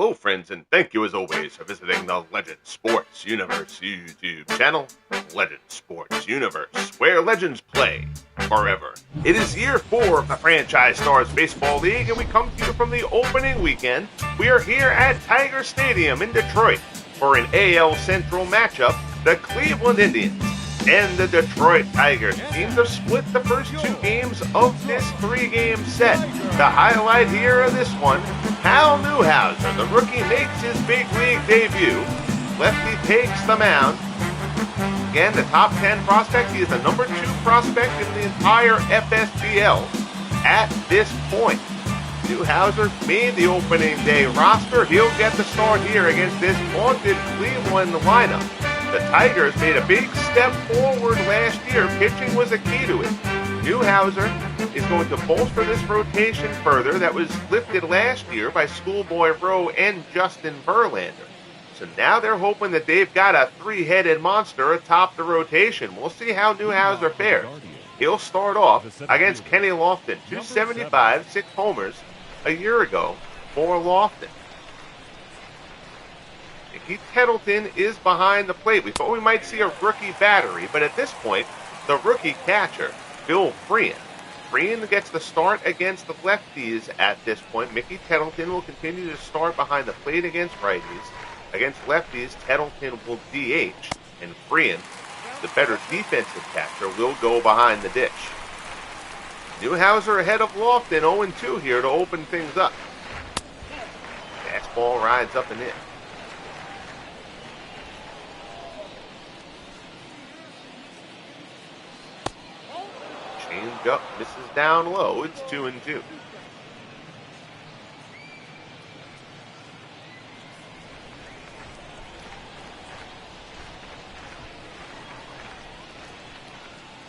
Hello, friends, and thank you as always for visiting the Legend Sports Universe YouTube channel, Legend Sports Universe, where legends play forever. It is year 4 of the Franchise Stars Baseball League, and we come to you from the opening weekend. We are here at Tiger Stadium in Detroit for an AL Central matchup. The Cleveland Indians and the Detroit Tigers. Teams have split the first 2 games of this 3-game set. The highlight here of this one, Hal Newhouser, the rookie, makes his big league debut. Lefty takes the mound. Again, the top 10 prospect. He is the number 2 prospect in the entire FSBL at this point. Newhouser made the opening day roster. He'll get the start here against this vaunted Cleveland lineup. The Tigers made a big step forward last year. Pitching was a key to it. Newhouser is going to bolster this rotation further that was lifted last year by Schoolboy Rowe and Justin Verlander. So now they're hoping that they've got a 3-headed monster atop the rotation. We'll see how Newhouser fares. He'll start off against Kenny Lofton, 275, 6 homers a year ago for Lofton. Keith Kettleton is behind the plate. We thought we might see a rookie battery, but at this point, the rookie catcher, Bill Freehan. Freehan gets the start against the lefties at this point. Mickey Kettleton will continue to start behind the plate against righties. Against lefties, Kettleton will DH, and Freehan, the better defensive catcher, will go behind the dish. Newhouser ahead of Lofton, 0-2 here to open things up. Fastball rides up and in. Change up, misses down low. It's 2-2.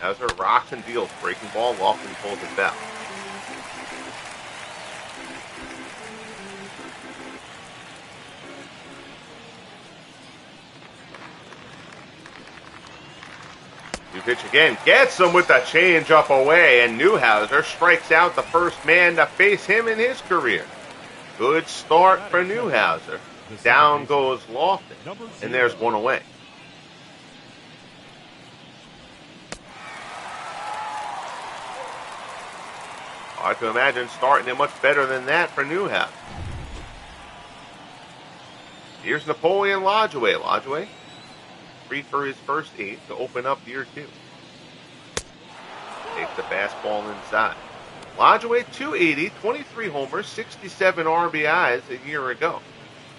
Houser rocks and deals. Breaking ball, Lofton pulls it back. Pitch again, gets him with the change up away, and Newhouser strikes out the first man to face him in his career. Good start for Newhouser. Down goes Lofton, and there's one away. Hard to imagine starting it much better than that for Newhouser. Here's Napoleon Lajoie. Lajoie for his first 8 to open up year 2. Takes the fastball inside. Lajoie, 280, 23 homers, 67 RBIs a year ago.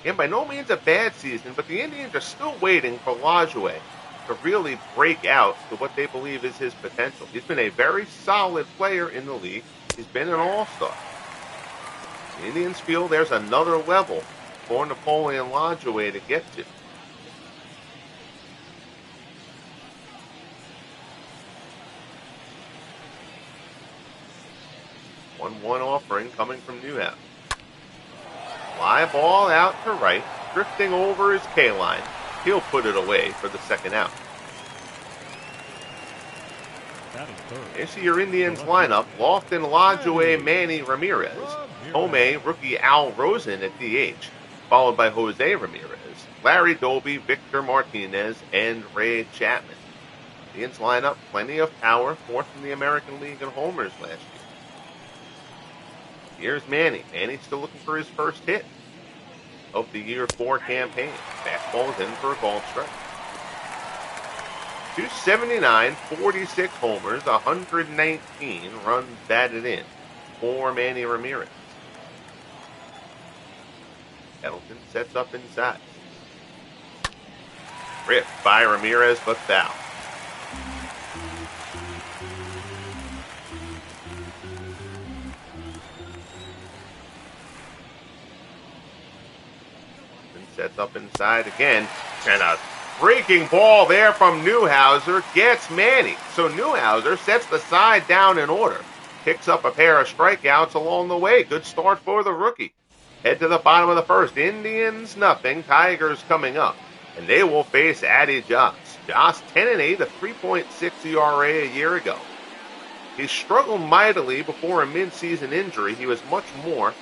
And by no means a bad season, but the Indians are still waiting for Lajoie to really break out to what they believe is his potential. He's been a very solid player in the league. He's been an all-star. The Indians feel there's another level for Napoleon Lajoie to get to. 1-1 offering coming from Newhouse. Fly ball out to right, drifting over his K-line. He'll put it away for the second out. You see your Indians lineup: Lofton, Lajoie, Manny Ramirez. Tomei, rookie Al Rosen at DH, followed by Jose Ramirez, Larry Doby, Victor Martinez, and Ray Chapman. The Indians lineup, plenty of power, 4th in the American League in homers last year. Here's Manny. Manny's still looking for his first hit of the year 4 campaign. Fastball is in for a called strike. 279, 46 homers, 119 runs batted in for Manny Ramirez. Kettleton sets up inside. Ripped by Ramirez, but foul. Sets up inside again, and a breaking ball there from Newhouser gets Manny. So Newhouser sets the side down in order, picks up a pair of strikeouts along the way. Good start for the rookie. Head to the bottom of the first. Indians nothing, Tigers coming up, and they will face Addie Joss. Joss 10-8, a 3.6 ERA a year ago. He struggled mightily before a mid-season injury. He was much more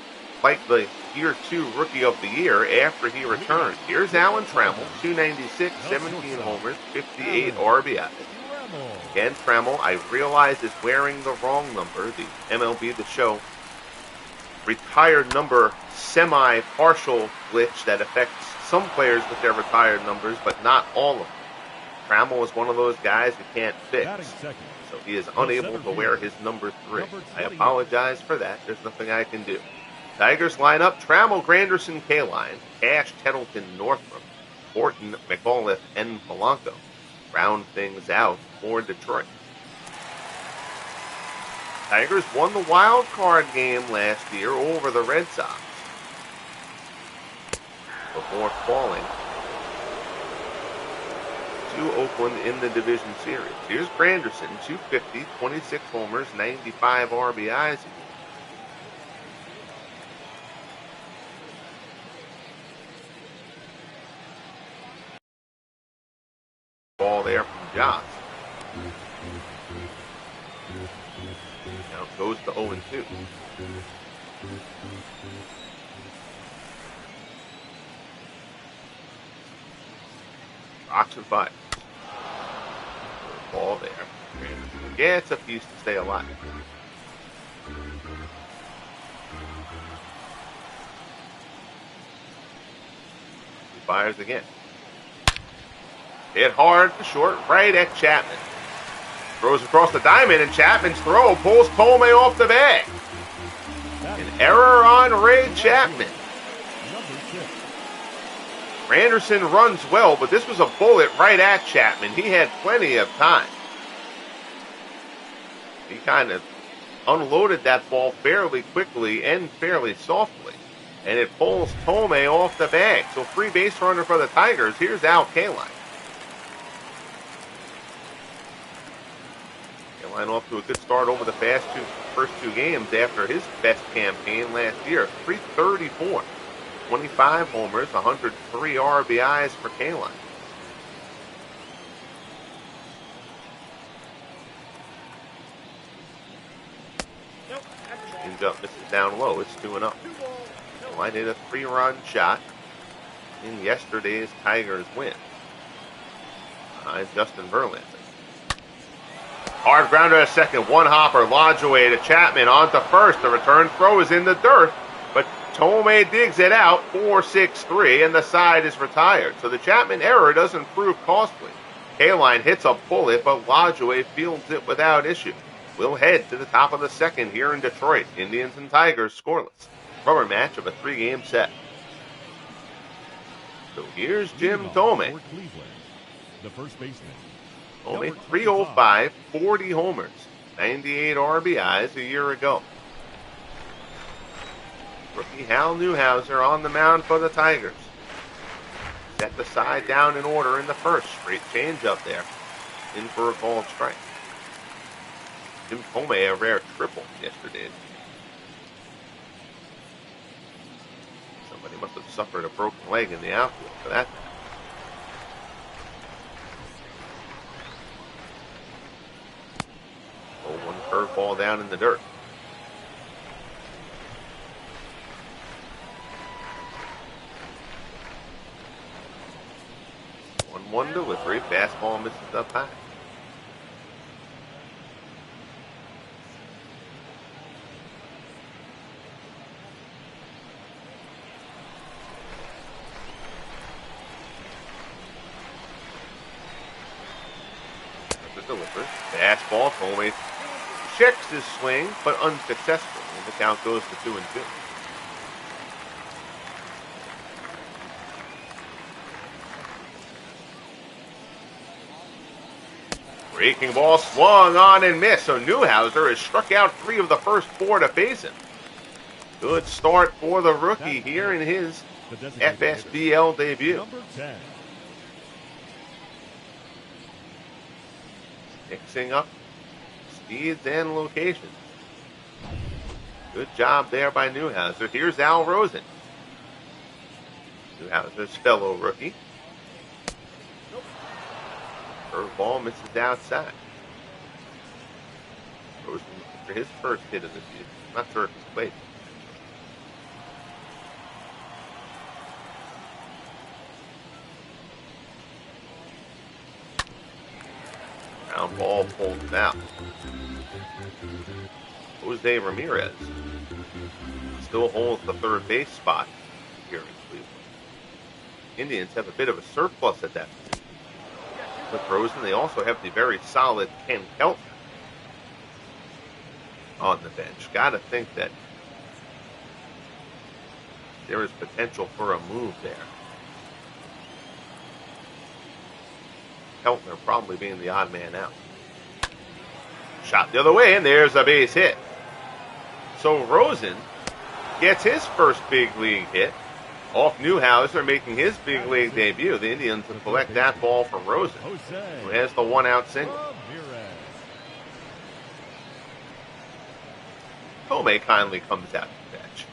like the Year 2 Rookie of the Year after he returned. Here's Alan Trammell, 296, 17 homers, 58 RBIs. Again, Trammell, I realize, is wearing the wrong number. The MLB The Show retired number semi-partial glitch that affects some players with their retired numbers, but not all of them. Trammell is one of those guys you can't fix, so he is unable to wear his number 3. I apologize for that. There's nothing I can do. Tigers line up: Trammell, Granderson, Kaline, Cash, Tettleton, Northrup, Horton, McAuliffe, and Polanco. Round things out for Detroit. Tigers won the wild card game last year over the Red Sox before falling to Oakland in the division series. Here's Granderson, 250, 26 homers, 95 RBIs. Ball there from Joss. Now it goes to 0-2. Rocks and fires. Ball there. Yeah, it's a piece to stay alive. He fires again. Hit hard to short, right at Chapman. Throws across the diamond, and Chapman's throw pulls Tomei off the bag. An error on Ray Chapman. Anderson runs well, but this was a bullet right at Chapman. He had plenty of time. He kind of unloaded that ball fairly quickly and fairly softly. And it pulls Tomei off the bag. So free base runner for the Tigers. Here's Al Kaline. Kaline off to a good start over the first two games after his best campaign last year. 334. 25 homers, 103 RBIs for Kaline. Changeup misses down low. It's 2-0. Kaline hit a 3-run shot in yesterday's Tigers win behind Justin Verlander. Hard grounder at second. One hopper. Lodge away to Chapman onto first. The return throw is in the dirt, but Tomei digs it out, 4-6-3, and the side is retired. So the Chapman error doesn't prove costly. Kaline hits a bullet, but Lodgeway fields it without issue. We'll head to the top of the second here in Detroit. Indians and Tigers scoreless. Rubber match of a 3-game set. So here's Jim Tomei. The first baseman. Tomei, 305, 40 homers, 98 RBIs a year ago. Rookie Hal Newhouser on the mound for the Tigers. Set the side down in order in the first. Straight change up there. In for a called strike. Jim Tomei, a rare triple yesterday. Somebody must have suffered a broken leg in the outfield for that. 0-1 curveball down in the dirt. 1-1 delivery. Fastball misses up high. The delivery. Fastball. Tomei checks his swing, but unsuccessful. And the count goes to 2-2. Breaking ball swung on and missed, so Newhouser has struck out 3 of the first 4 to face him. Good start for the rookie here in his FSBL debut. Mixing up speeds and locations. Good job there by Newhouser. Here's Al Rosen. Newhouser's fellow rookie. Curveball misses outside. Rosen for his first hit of the season. Not sure if he's played. ground ball pulled out. Jose Ramirez still holds the third base spot here in Cleveland. Indians have a bit of a surplus at that position. With Rosen, they also have the very solid Ken Keltner on the bench. Got to think that there is potential for a move there. Keltner probably being the odd man out. Shot the other way, and there's a base hit. So Rosen gets his first big league hit off Newhouser, making his big league debut. The Indians will collect that ball for Rosen, who has the one-out single. Tomei kindly comes out to catch.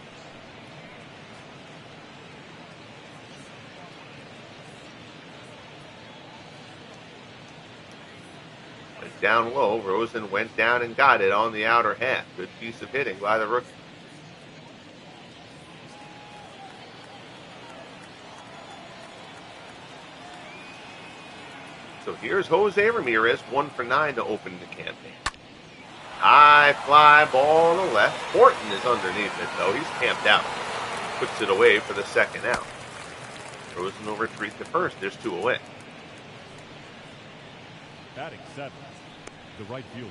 Went down low. Rosen went down and got it on the outer half. Good piece of hitting by the rookie. So here's Jose Ramirez, 1 for 9 to open the campaign. High fly ball to left. Horton is underneath it, though. He's camped out. Puts it away for the second out. Rosen will retreat to first. There's 2 away. Batting 7, the right fielder,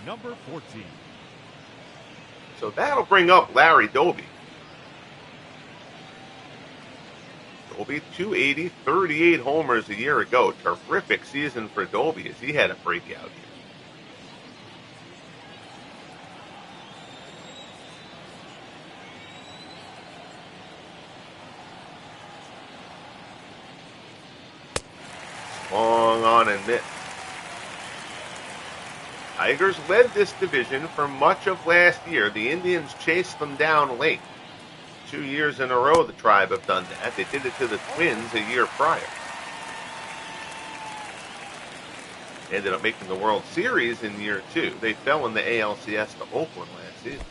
number 14. So that'll bring up Larry Doby. Doby, 280, 38 homers a year ago. Terrific season for Doby as he had a breakout year. Swung on and missed. Tigers led this division for much of last year. The Indians chased them down late. 2 years in a row the Tribe have done that. They did it to the Twins a year prior. They ended up making the World Series in year 2. They fell in the ALCS to Oakland last season.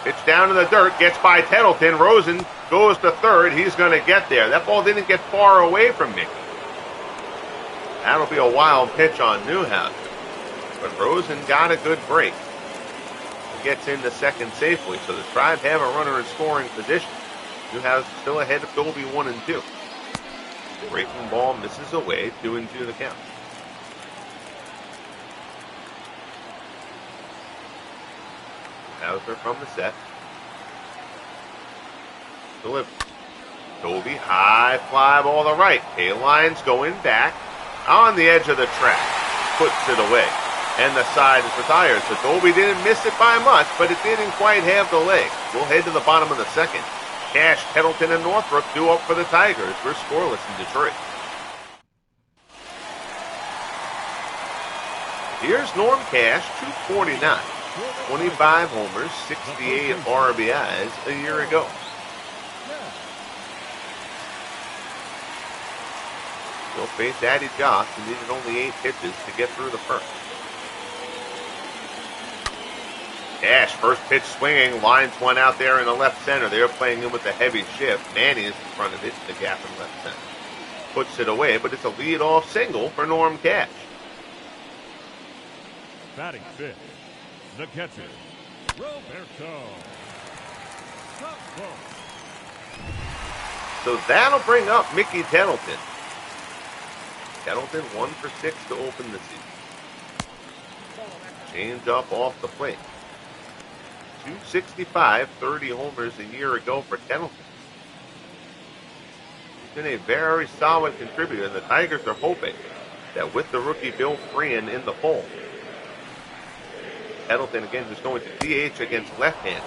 Pitch down to the dirt, gets by Tettleton. Rosen goes to third. He's going to get there. That ball didn't get far away from Mickey. That'll be a wild pitch on Newhouser. But Rosen got a good break. He gets into second safely, so the Tribe have a runner in scoring position. Newhouser still ahead of Dolby 1 and 2. Breaking ball misses away, 2-2 the count. Newhouser from the set. Delivery. Dolby, high fly ball to right. K-Line's going back on the edge of the track. Puts it away. And the side is retired. So Dolby didn't miss it by much, but it didn't quite have the leg. We'll head to the bottom of the second. Cash, Tettleton, and Northrup due up for the Tigers. We're scoreless in Detroit. Here's Norm Cash, 249. 25 homers, 68 RBIs a year ago. He'll face Addie Joss, who needed only 8 pitches to get through the first. Cash, first pitch swinging, lines one out there in the left center. They're playing him with a heavy shift. Manny is in front of it, the gap in left center. Puts it away, but it's a leadoff single for Norm Cash. Batting 5th, the catcher, Roberto. So that'll bring up Mickey Tettleton. Tettleton 1 for 6 to open the season. Change up off the plate. 265, 30 homers a year ago for Tettleton. He's been a very solid contributor, and the Tigers are hoping that with the rookie Bill Freehan in the fold, Tettleton again is going to DH against left-handers.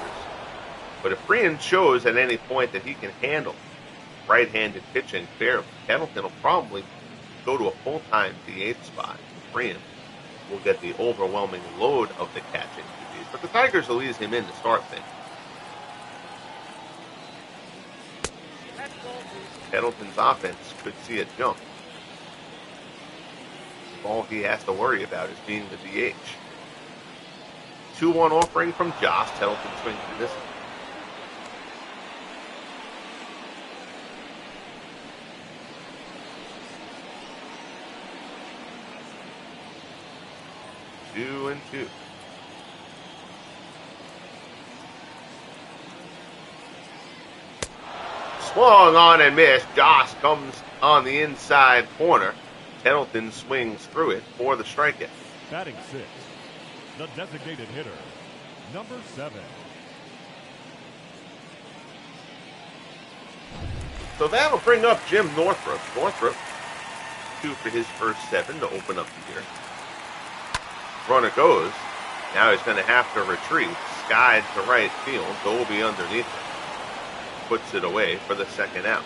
But if Freehan shows at any point that he can handle right-handed pitching fairly, Tettleton will probably go to a full-time DH spot. Freehan will get the overwhelming load of the catching duties, but the Tigers will ease him in to start things. Tettleton's offense could see a jump. All he has to worry about is being the DH. 2-1 offering from Joss. Tettleton swings to this. 2-2. Swung on and missed. Joss comes on the inside corner. Pendleton swings through it for the strikeout. Batting 6, the designated hitter, number 7. So that'll bring up Jim Northrup. Northrup, 2 for his first 7 to open up the year. Runner goes. Now he's going to have to retreat. Skied to right field. Dolby underneath it. Puts it away for the second out.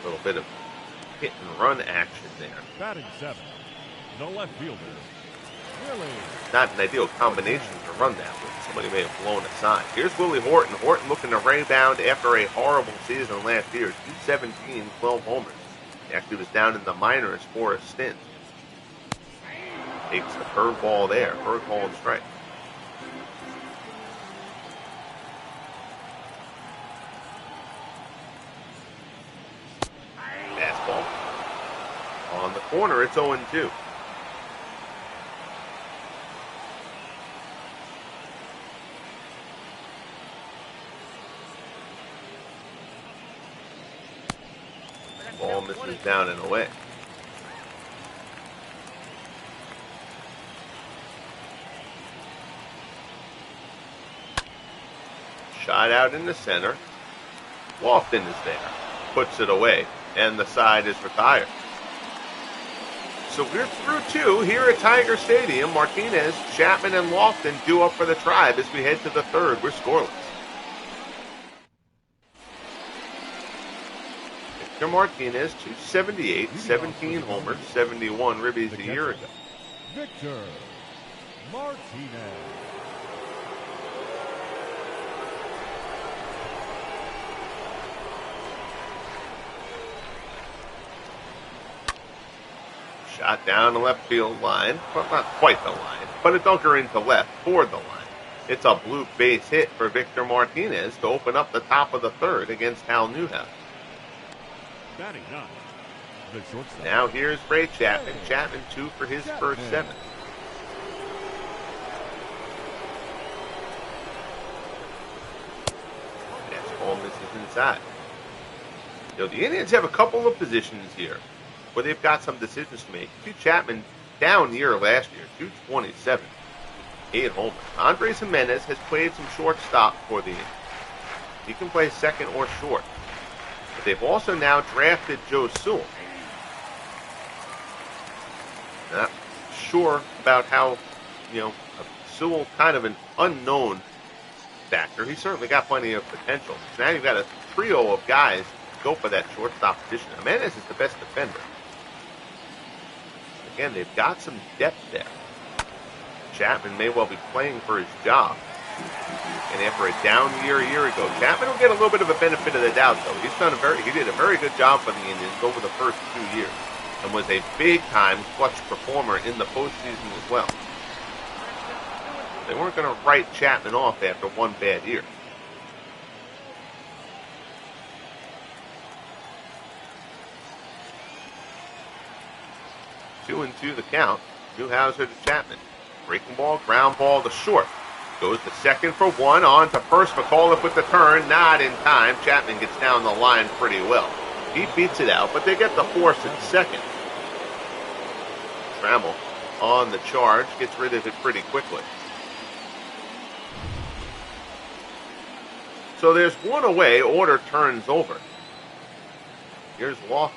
A little bit of hit and run action there. Batting 7, the left fielder, Willie. Not an ideal combination to run that with. Somebody may have blown aside. Here's Willie Horton. Horton looking to rebound after a horrible season last year. 217, 12 homers. He actually was down in the minors for a stint. Takes the curveball there. Curveball and strike. Fastball. On the corner, it's 0-2. Ball misses down and away. Shot out in the center. Lofton is there. Puts it away. And the side is retired. So we're through 2 here at Tiger Stadium. Martinez, Chapman, and Lofton due up for the Tribe as we head to the 3rd. We're scoreless. Victor Martinez, 278, 17 homers, 71 ribbies a year ago. Victor Martinez. Shot down the left field line. Well, not quite the line, but a dunker into left toward the line. It's a blue base hit for Victor Martinez to open up the top of the 3rd against Hal Newhouser. Batting 9, the shortstop. Now here's Ray Chapman. Chapman 2 for his first 7. Fastball misses inside. You know, the Indians have a couple of positions here where they've got some decisions to make. Chapman down year last year, 227, 8 homers. Andres Jimenez has played some shortstop for the Indians. He can play second or short. But they've also now drafted Joe Sewell. Not sure about how, Sewell kind of an unknown factor. He's certainly got plenty of potential. So now you've got a trio of guys to go for that shortstop position. Jimenez is the best defender. Again, they've got some depth there. Chapman may well be playing for his job. And after a down year a year ago, Chapman will get a little bit of a benefit of the doubt, though. He did a very good job for the Indians over the first 2 years and was a big-time clutch performer in the postseason as well. They weren't going to write Chapman off after one bad year. Two and 2 the count. Newhouser to Chapman. Breaking ball, ground ball to short. Goes to second for 1, on to first. McAuliffe with the turn, not in time. Chapman gets down the line pretty well. He beats it out, but they get the force at second. Trammell on the charge, gets rid of it pretty quickly. So there's 1 away, order turns over. Here's Lofton.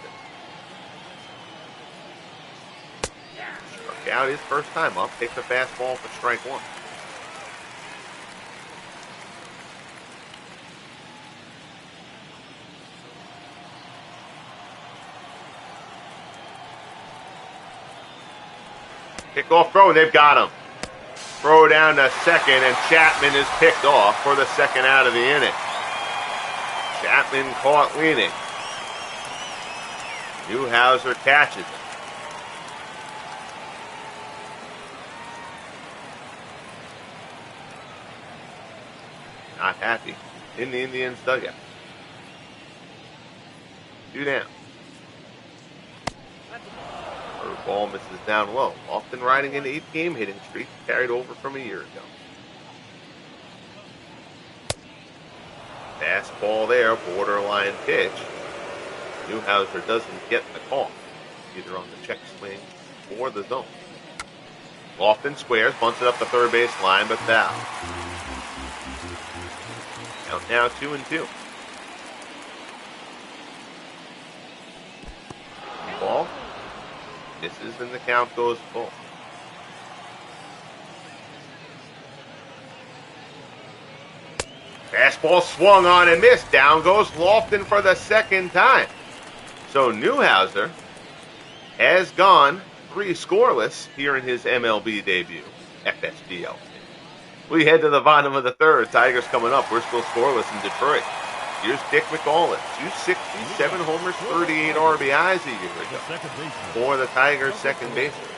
Struck out his first time up, takes a fastball for strike 1. Kickoff throw, they've got him. Throw down to second, and Chapman is picked off for the second out of the inning. Chapman caught leaning. Newhouser catches it. Not happy in the Indians' dugout. 2 down. Ball misses down low. Often riding an 8-game hitting streak carried over from a year ago. Fastball there, borderline pitch. Newhouser doesn't get the call, either on the check swing or the zone. Lofton squares, bunts it up the third base line, but foul. Count now 2-2. Ball misses and the count goes full. Fastball swung on and missed. Down goes Lofton for the second time. So Newhouser has gone 3 scoreless here in his MLB debut, FSBL. We head to the bottom of the third. Tigers coming up. We're still scoreless in Detroit. Here's Dick McCauley, 260, 7 homers, 38 RBIs a year ago for the Tigers' second baseman.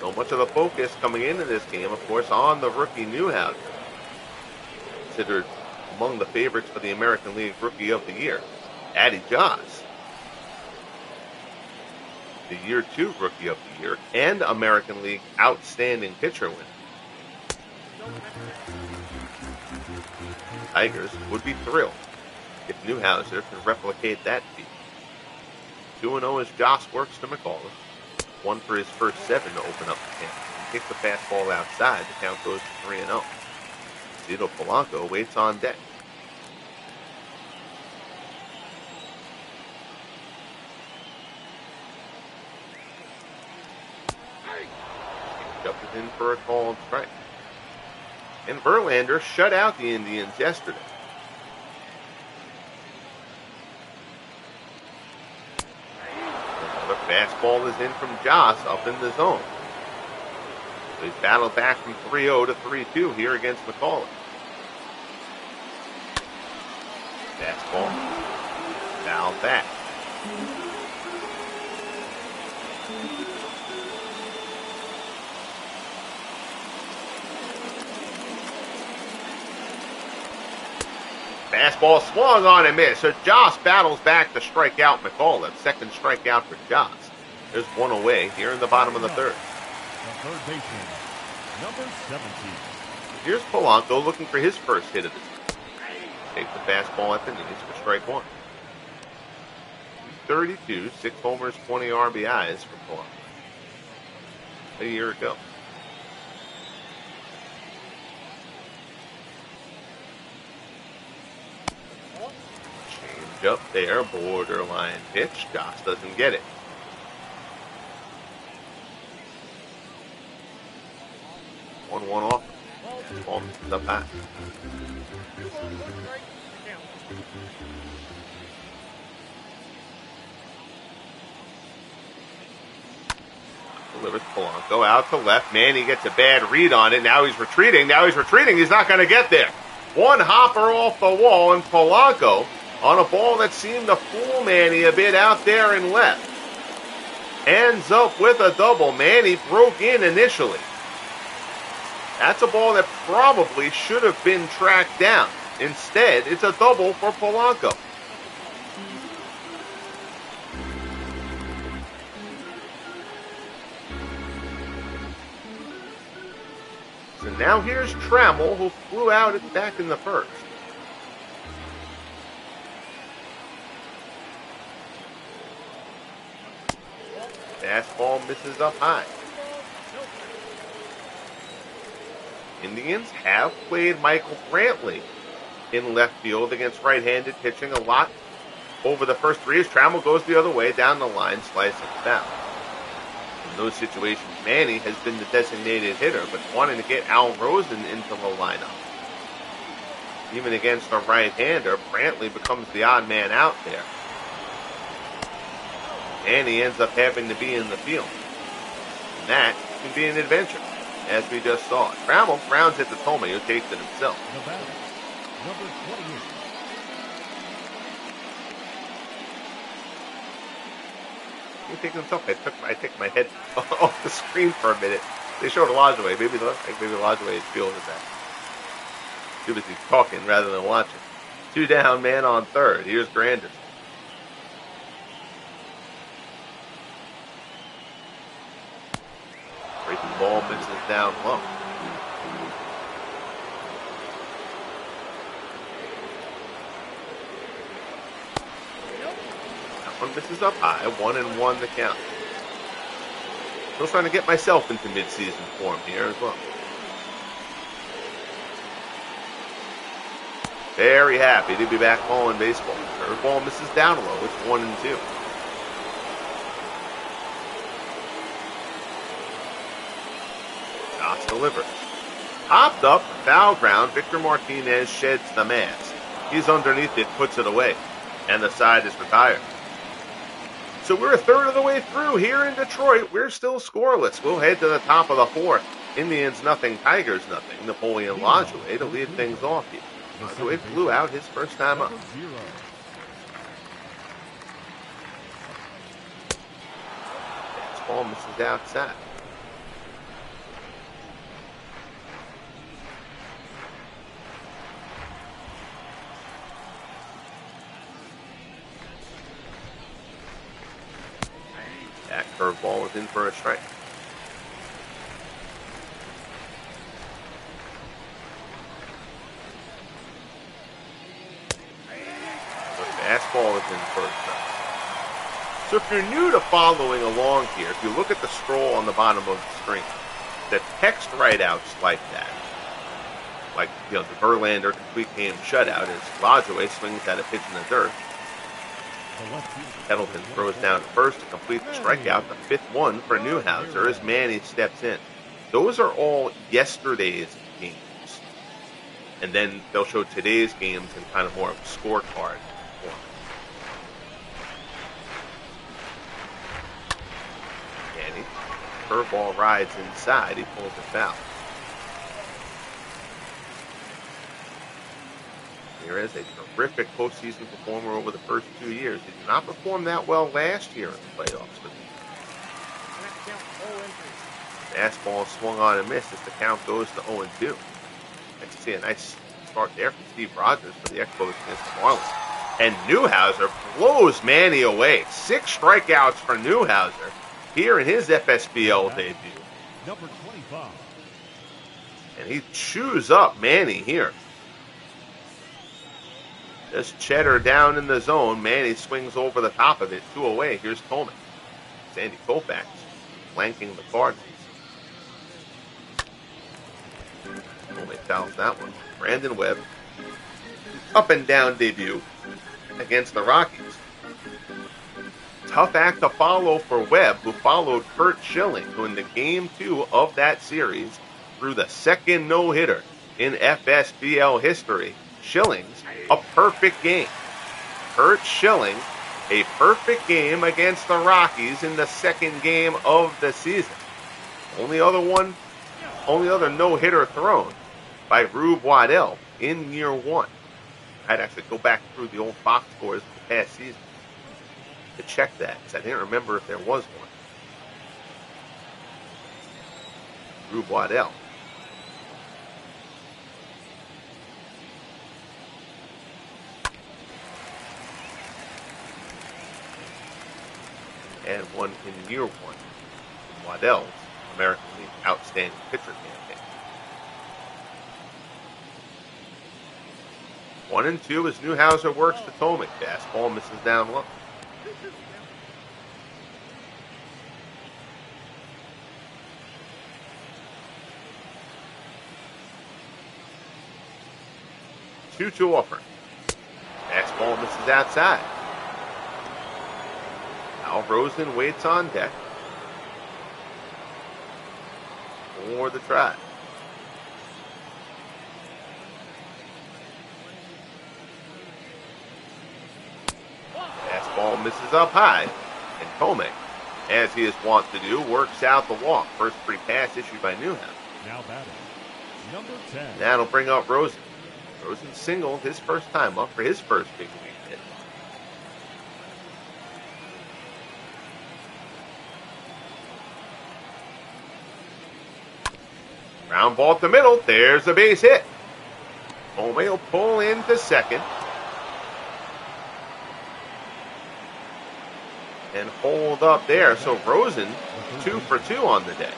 So much of the focus coming into this game, of course, on the rookie Newhouser, considered among the favorites for the American League Rookie of the Year. Addie Joss, the Year 2 Rookie of the Year and American League Outstanding Pitcher winner. Tigers would be thrilled if Newhouser can replicate that feat. 2-0 as Joss works to McCauley. 1 for his first 7 to open up the count. He kicks the fastball outside. The count goes to 3-0. Zito Polanco waits on deck. Up is in for a called strike. And Verlander shut out the Indians yesterday. Another fastball is in from Joss up in the zone. They battle back from 3-0 to 3-2 here against McCauley. Fastball. Foul back. Fastball swung on and missed. So Joss battles back to strike out McCauley. Second strikeout for Joss. There's one away here in the bottom of the third. The third baseman, number 17. Here's Polanco looking for his first hit of the season. Takes the fastball at the knees for strike one. 32, 6 homers, 20 RBIs for Polanco a year ago. Change up there, borderline pitch. Joss doesn't get it. 1-1 off. Ball misses up high. Delivers Polanco out to left. Manny gets a bad read on it. Now he's retreating. He's not going to get there. One hopper off the wall, and Polanco on a ball that seemed to fool Manny a bit out there in left. Ends up with a double. Manny broke in initially. That's a ball that probably should have been tracked down. Instead, it's a double for Polanco. So now here's Trammell, who flew out back in the first. Fastball misses up high. Indians have played Michael Brantley in left field against right-handed pitching a lot over the first 3 as Trammell goes the other way down the line, slicing down. In those situations, Manny has been the designated hitter, but wanting to get Al Rosen into the lineup. Even against a right-hander, Brantley becomes the odd man out there. And he ends up having to be in the field. And that can be an adventure, as we just saw. Trammell grounds it to Thome, who takes it himself. Nevada, number 28. He takes himself. I took my head off the screen for a minute. They showed Olajue. Maybe Olajue is feeling it back. Too busy talking rather than watching. Two down, man on third. Here's Granderson. Breaking ball misses down low. That one misses up high. 1-1 the count. Still trying to get myself into midseason form here as well. Very happy to be back calling baseball. Curveball misses down low. It's 1-2. Joss delivers. Popped up, foul ground. Victor Martinez sheds the mask. He's underneath it, puts it away, and the side is retired. So we're a third of the way through here in Detroit. We're still scoreless. We'll head to the top of the fourth. Indians nothing, Tigers nothing. Napoleon Lajoie to lead things off here. Lajoie blew out his first time up. Ball misses outside. That curveball was in for a strike. The fastball is in for a strike. So if you're new to following along here, if you look at the scroll on the bottom of the screen, the text write-outs like that, like the Verlander complete game shutout, as Lajoie swings at a pitch in the dirt. Kettleton throws down to first to complete the strikeout, the fifth one for Newhouser as Manny steps in. Those are all yesterday's games. And then they'll show today's games in kind of more of a scorecard form. Manny, curveball rides inside, he pulls it foul. Here is a terrific postseason performer over the first 2 years. He did not perform that well last year in the playoffs. But fastball swung on and missed as the count goes to 0-2. Nice to see a nice start there from Steve Rogers for the Expos against the Marlins. And Newhouser blows Manny away. 6 strikeouts for Newhouser here in his FSBL debut. Number 25. And he chews up Manny here. Just Cheddar down in the zone. Manny swings over the top of it. 2 away. Here's Coleman. Sandy Koufax flanking the Cardinals. Only fouls that one. Brandon Webb. Up and down debut against the Rockies. Tough act to follow for Webb, who followed Curt Schilling, who in the game 2 of that series threw the second no-hitter in FSBL history. Schilling's a perfect game. Curt Schilling, a perfect game against the Rockies in the second game of the season. Only other no-hitter thrown by Rube Waddell in year 1. I'd actually go back through the old box scores of the past season to check that, because I didn't remember if there was one. Rube Waddell. And one in year 1. Waddell's American League Outstanding Pitcher campaign. 1-2 as Newhouser works to Tomic. Fastball misses down low. Two offer. Fastball misses outside. Al Rosen waits on deck for the try. Fastball misses up high, and Tomic, as he is wont to do, works out the walk. First free pass issued by Newhouser. Now batting, number 10. That'll bring up Rosen. Rosen singled his first time up for his first big league hit. Ground ball to middle. There's a base hit. Tomei will pull into second. hold up there. So Rosen, 2 for 2 on the day.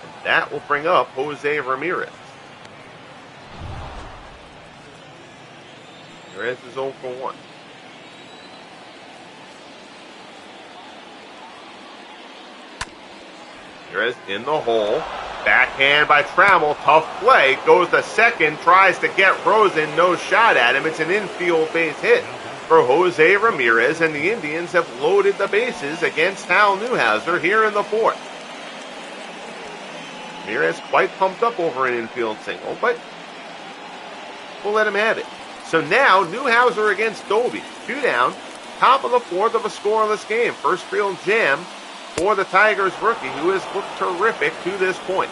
And that will bring up Jose Ramirez. Ramirez is 0 for 1. Ramirez in the hole. Backhand by Trammell. Tough play. Goes to second. Tries to get Rosen. No shot at him. It's an infield base hit for Jose Ramirez. And the Indians have loaded the bases against Hal Newhouser here in the 4th. Ramirez quite pumped up over an infield single, but we'll let him have it. So now Newhouser against Doby. 2 down. Top of the 4th of a scoreless game. First field jam for the Tigers rookie, who has looked terrific to this point.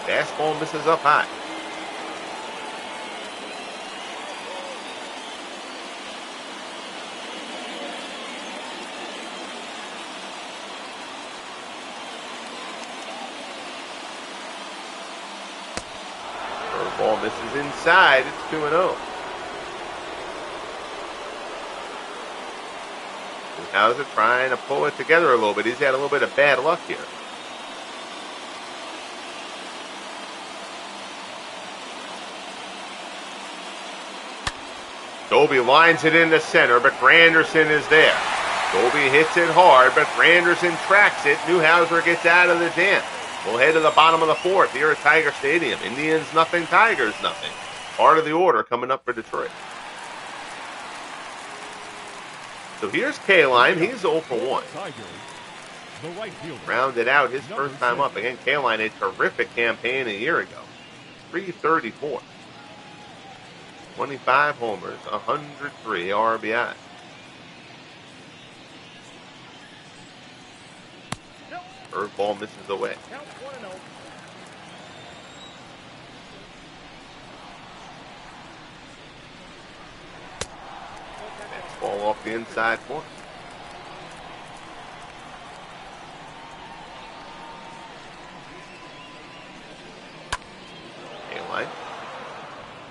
Fastball misses up high. Curveball misses inside. It's 2-0. Newhouser trying to pull it together a little bit. He's had a little bit of bad luck here. Doby lines it into center, but Granderson is there. Doby hits it hard, but Granderson tracks it. Newhouser gets out of the jam. We'll head to the bottom of the 4th here at Tiger Stadium. Indians nothing, Tigers nothing. Part of the order coming up for Detroit. So here's Kaline. He's 0 for 1. Rounded out his first time up. Again, Kaline, a terrific campaign a year ago. 334. 25 homers, 103 RBI. Curveball misses away. Ball off the inside corner. Kaline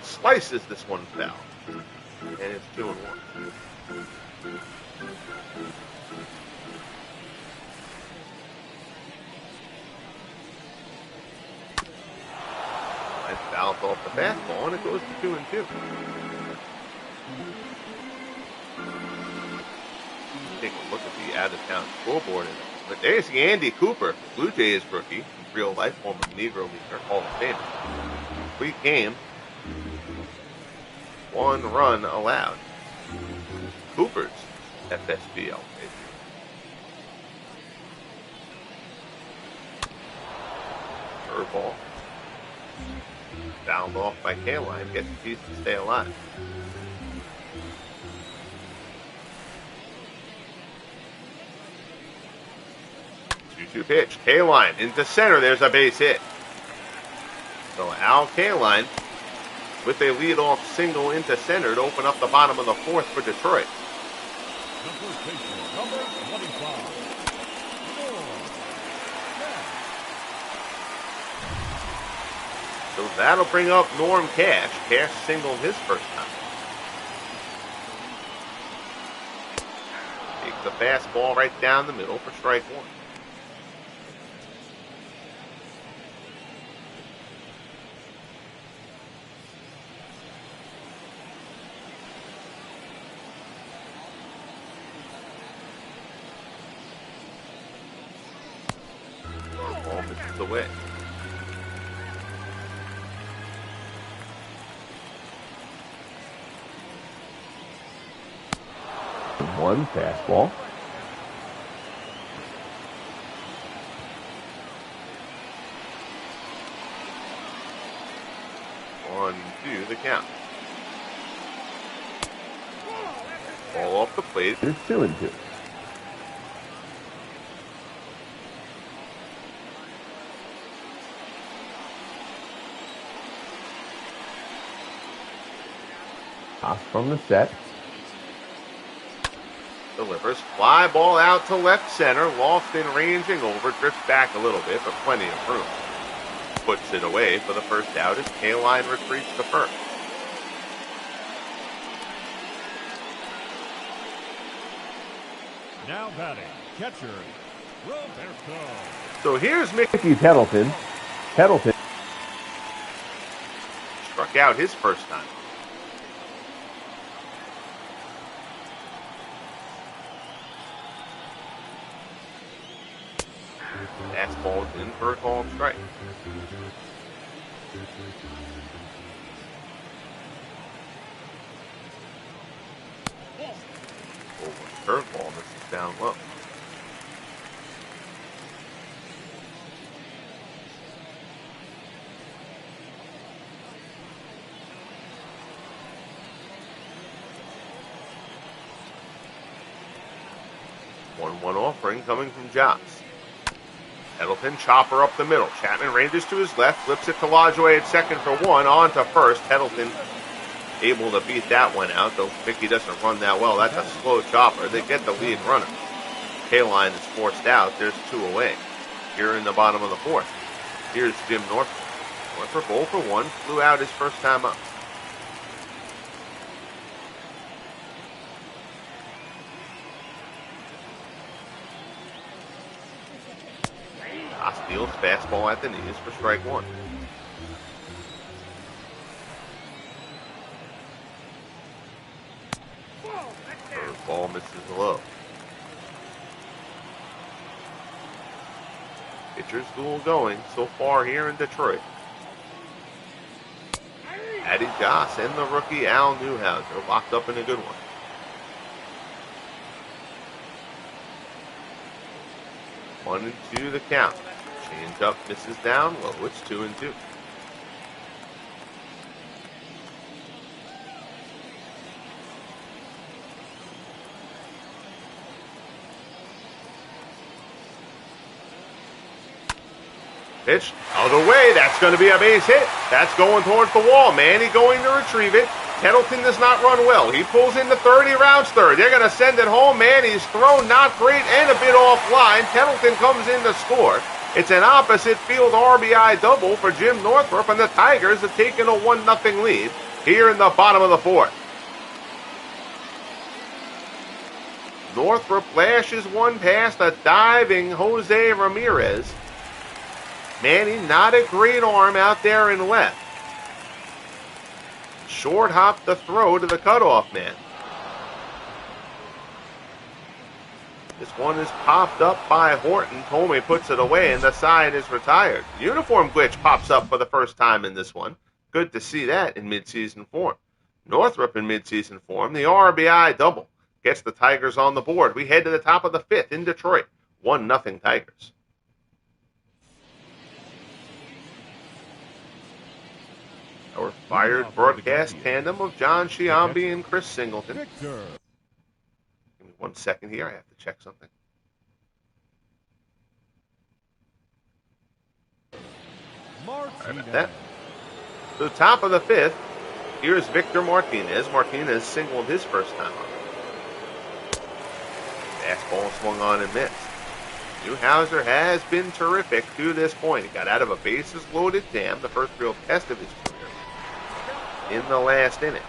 slices this one foul. And it's 2-1. Line fouls off the fastball, and it goes to 2-2. Take a look at the out-of-town scoreboard. But there's Andy Cooper, Blue Jays rookie, in real life, former Negro Leaguer, Hall of Famer. Complete game. 1 run allowed. Cooper's FSBL. Curveball. Fouled off by Kaline. Gets a piece to stay alive. 2-2 pitch. Kaline into center. There's a base hit. So Al Kaline with a leadoff single into center to open up the bottom of the 4th for Detroit. Number 25. So that'll bring up Norm Cash. Cash singled his first time. Takes the fastball right down the middle for strike 1. Ball misses away. One fastball. On to the count. Ball off the plate. It's 2-2. Toss from the set. Delivers. Fly ball out to left center. Lofton ranging over. Drifts back a little bit, but plenty of room. Puts it away for the first out as Kaline retreats to first. Now batting, catcher, Roberto. So here's Mickey Tettleton. Tettleton struck out his first time. Fastball in for a called strike. Curveball misses down low. One offering coming from Joss. Tettleton chopper up the middle. Chapman ranges to his left, flips it to Lajoie at second for one. On to first. Tettleton able to beat that one out, though Mickey doesn't run that well. That's a slow chopper. They get the lead runner. K-line is forced out. There's 2 away. Here in the bottom of the fourth. Here's Jim Northrop. Northrop 0 for 1. Flew out his first time up. Deals fastball at the knees for strike one. Curveball misses low. Pitcher's duel going so far here in Detroit. Addie Joss and the rookie Hal Newhouser locked up in a good one. 1-2 the count. Change up, misses down low. It's 2-2. Pitch out of the way. That's going to be a base hit. That's going towards the wall. Manny going to retrieve it. Tettleton does not run well. He pulls into third. He rounds third. They're going to send it home. Manny's thrown not great and a bit offline. Tettleton comes in to score. It's an opposite field RBI double for Jim Northrop, and the Tigers have taken a 1-0 lead here in the bottom of the fourth. Northrop flashes one past a diving Jose Ramirez. Manny, not a great arm out there in left. Short hop the throw to the cutoff man. This one is popped up by Horton. Tomei puts it away, and the side is retired. Uniform glitch pops up for the first time in this one. Good to see that in midseason form. Northrop in midseason form. The RBI double gets the Tigers on the board. We head to the top of the fifth in Detroit. 1-0 Tigers. Our fired broadcast tandem of John Sciambi and Chris Singleton. Victor. Give me 1 second here. I have to check something. Sorry about that. So top of the fifth, here's Victor Martinez. Martinez singled his first time up. Fastball swung on and missed. Newhouser has been terrific to this point. He got out of a bases-loaded jam, the first real test of his career, in the last inning.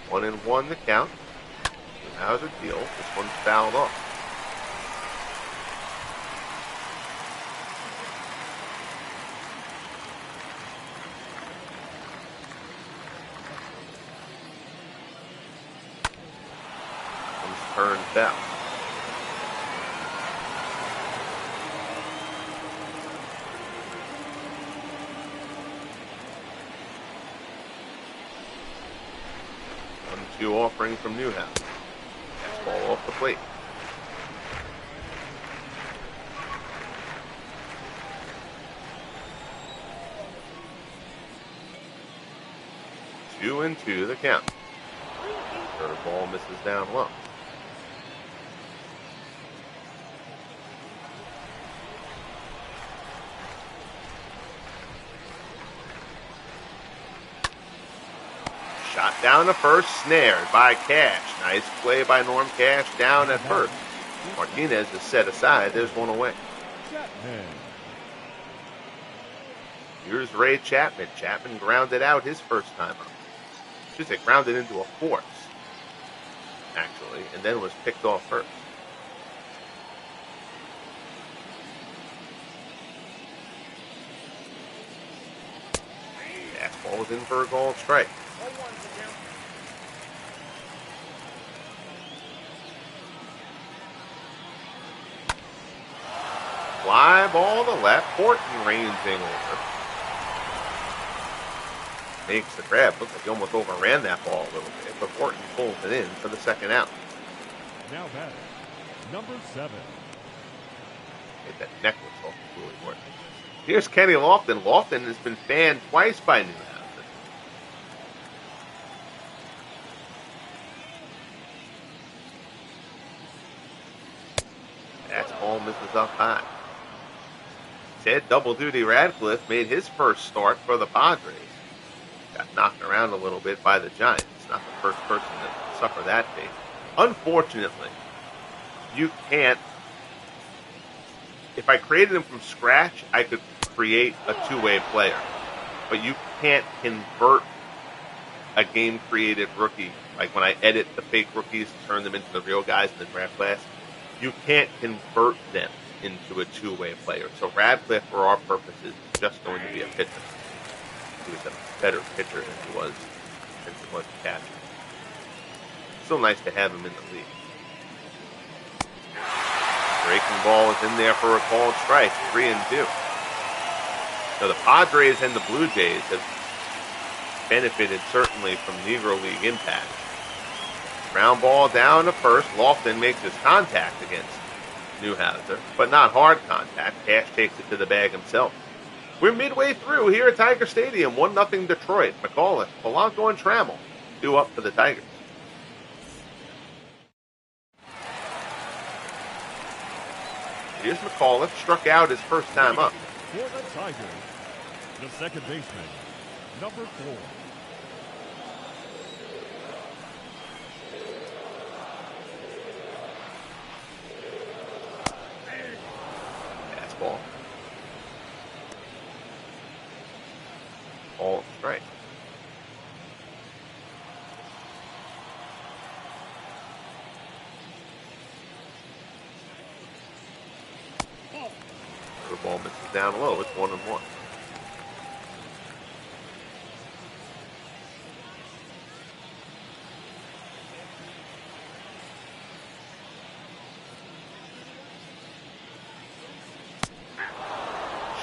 One and one the count. Newhouser deals. This one's fouled off. Turned down. One-two offering from Newhouse. Fastball off the plate. Two and two the count. Curveball misses down low. Shot down to first, snared by Cash. Nice play by Norm Cash down at first. Martinez is set aside. There's one away. Chapman. Here's Ray Chapman. Chapman grounded out his first time up. should say grounded into a force, actually, and then was picked off first. Fastball was in for a called strike. Fly ball to left. Horton reins in over. Makes the grab. Looks like he almost overran that ball a little bit, but Horton pulls it in for the second out. Now batting, number 7. Hit that necklace off of Willie Horton. Here's Kenny Lofton. Lofton has been fanned twice by Newhouser. Fastball misses up high. Ted Double Duty Radcliffe made his first start for the Padres. Got knocked around a little bit by the Giants. Not the first person to suffer that fate. Unfortunately, you can't. If I created him from scratch, I could create a two-way player. But you can't convert a game-created rookie. Like when I edit the fake rookies and turn them into the real guys in the draft class, you can't convert them into a two-way player. So Radcliffe, for our purposes, is just going to be a pitcher. He was a better pitcher than he was a catcher. Still nice to have him in the league. Breaking ball is in there for a called strike, 3-2. So the Padres and the Blue Jays have benefited certainly from Negro League impact. Ground ball down to first. Lofton makes his contact against Newhouser, but not hard contact. Cash takes it to the bag himself. We're midway through here at Tiger Stadium. 1-0 Detroit. McAuliffe, Polanco, and Trammell due up for the Tigers. Here's McAuliffe, struck out his first time up. For the Tigers, the second baseman, number 4. Fastball. Ball strike. The ball misses down low. It's 1-1.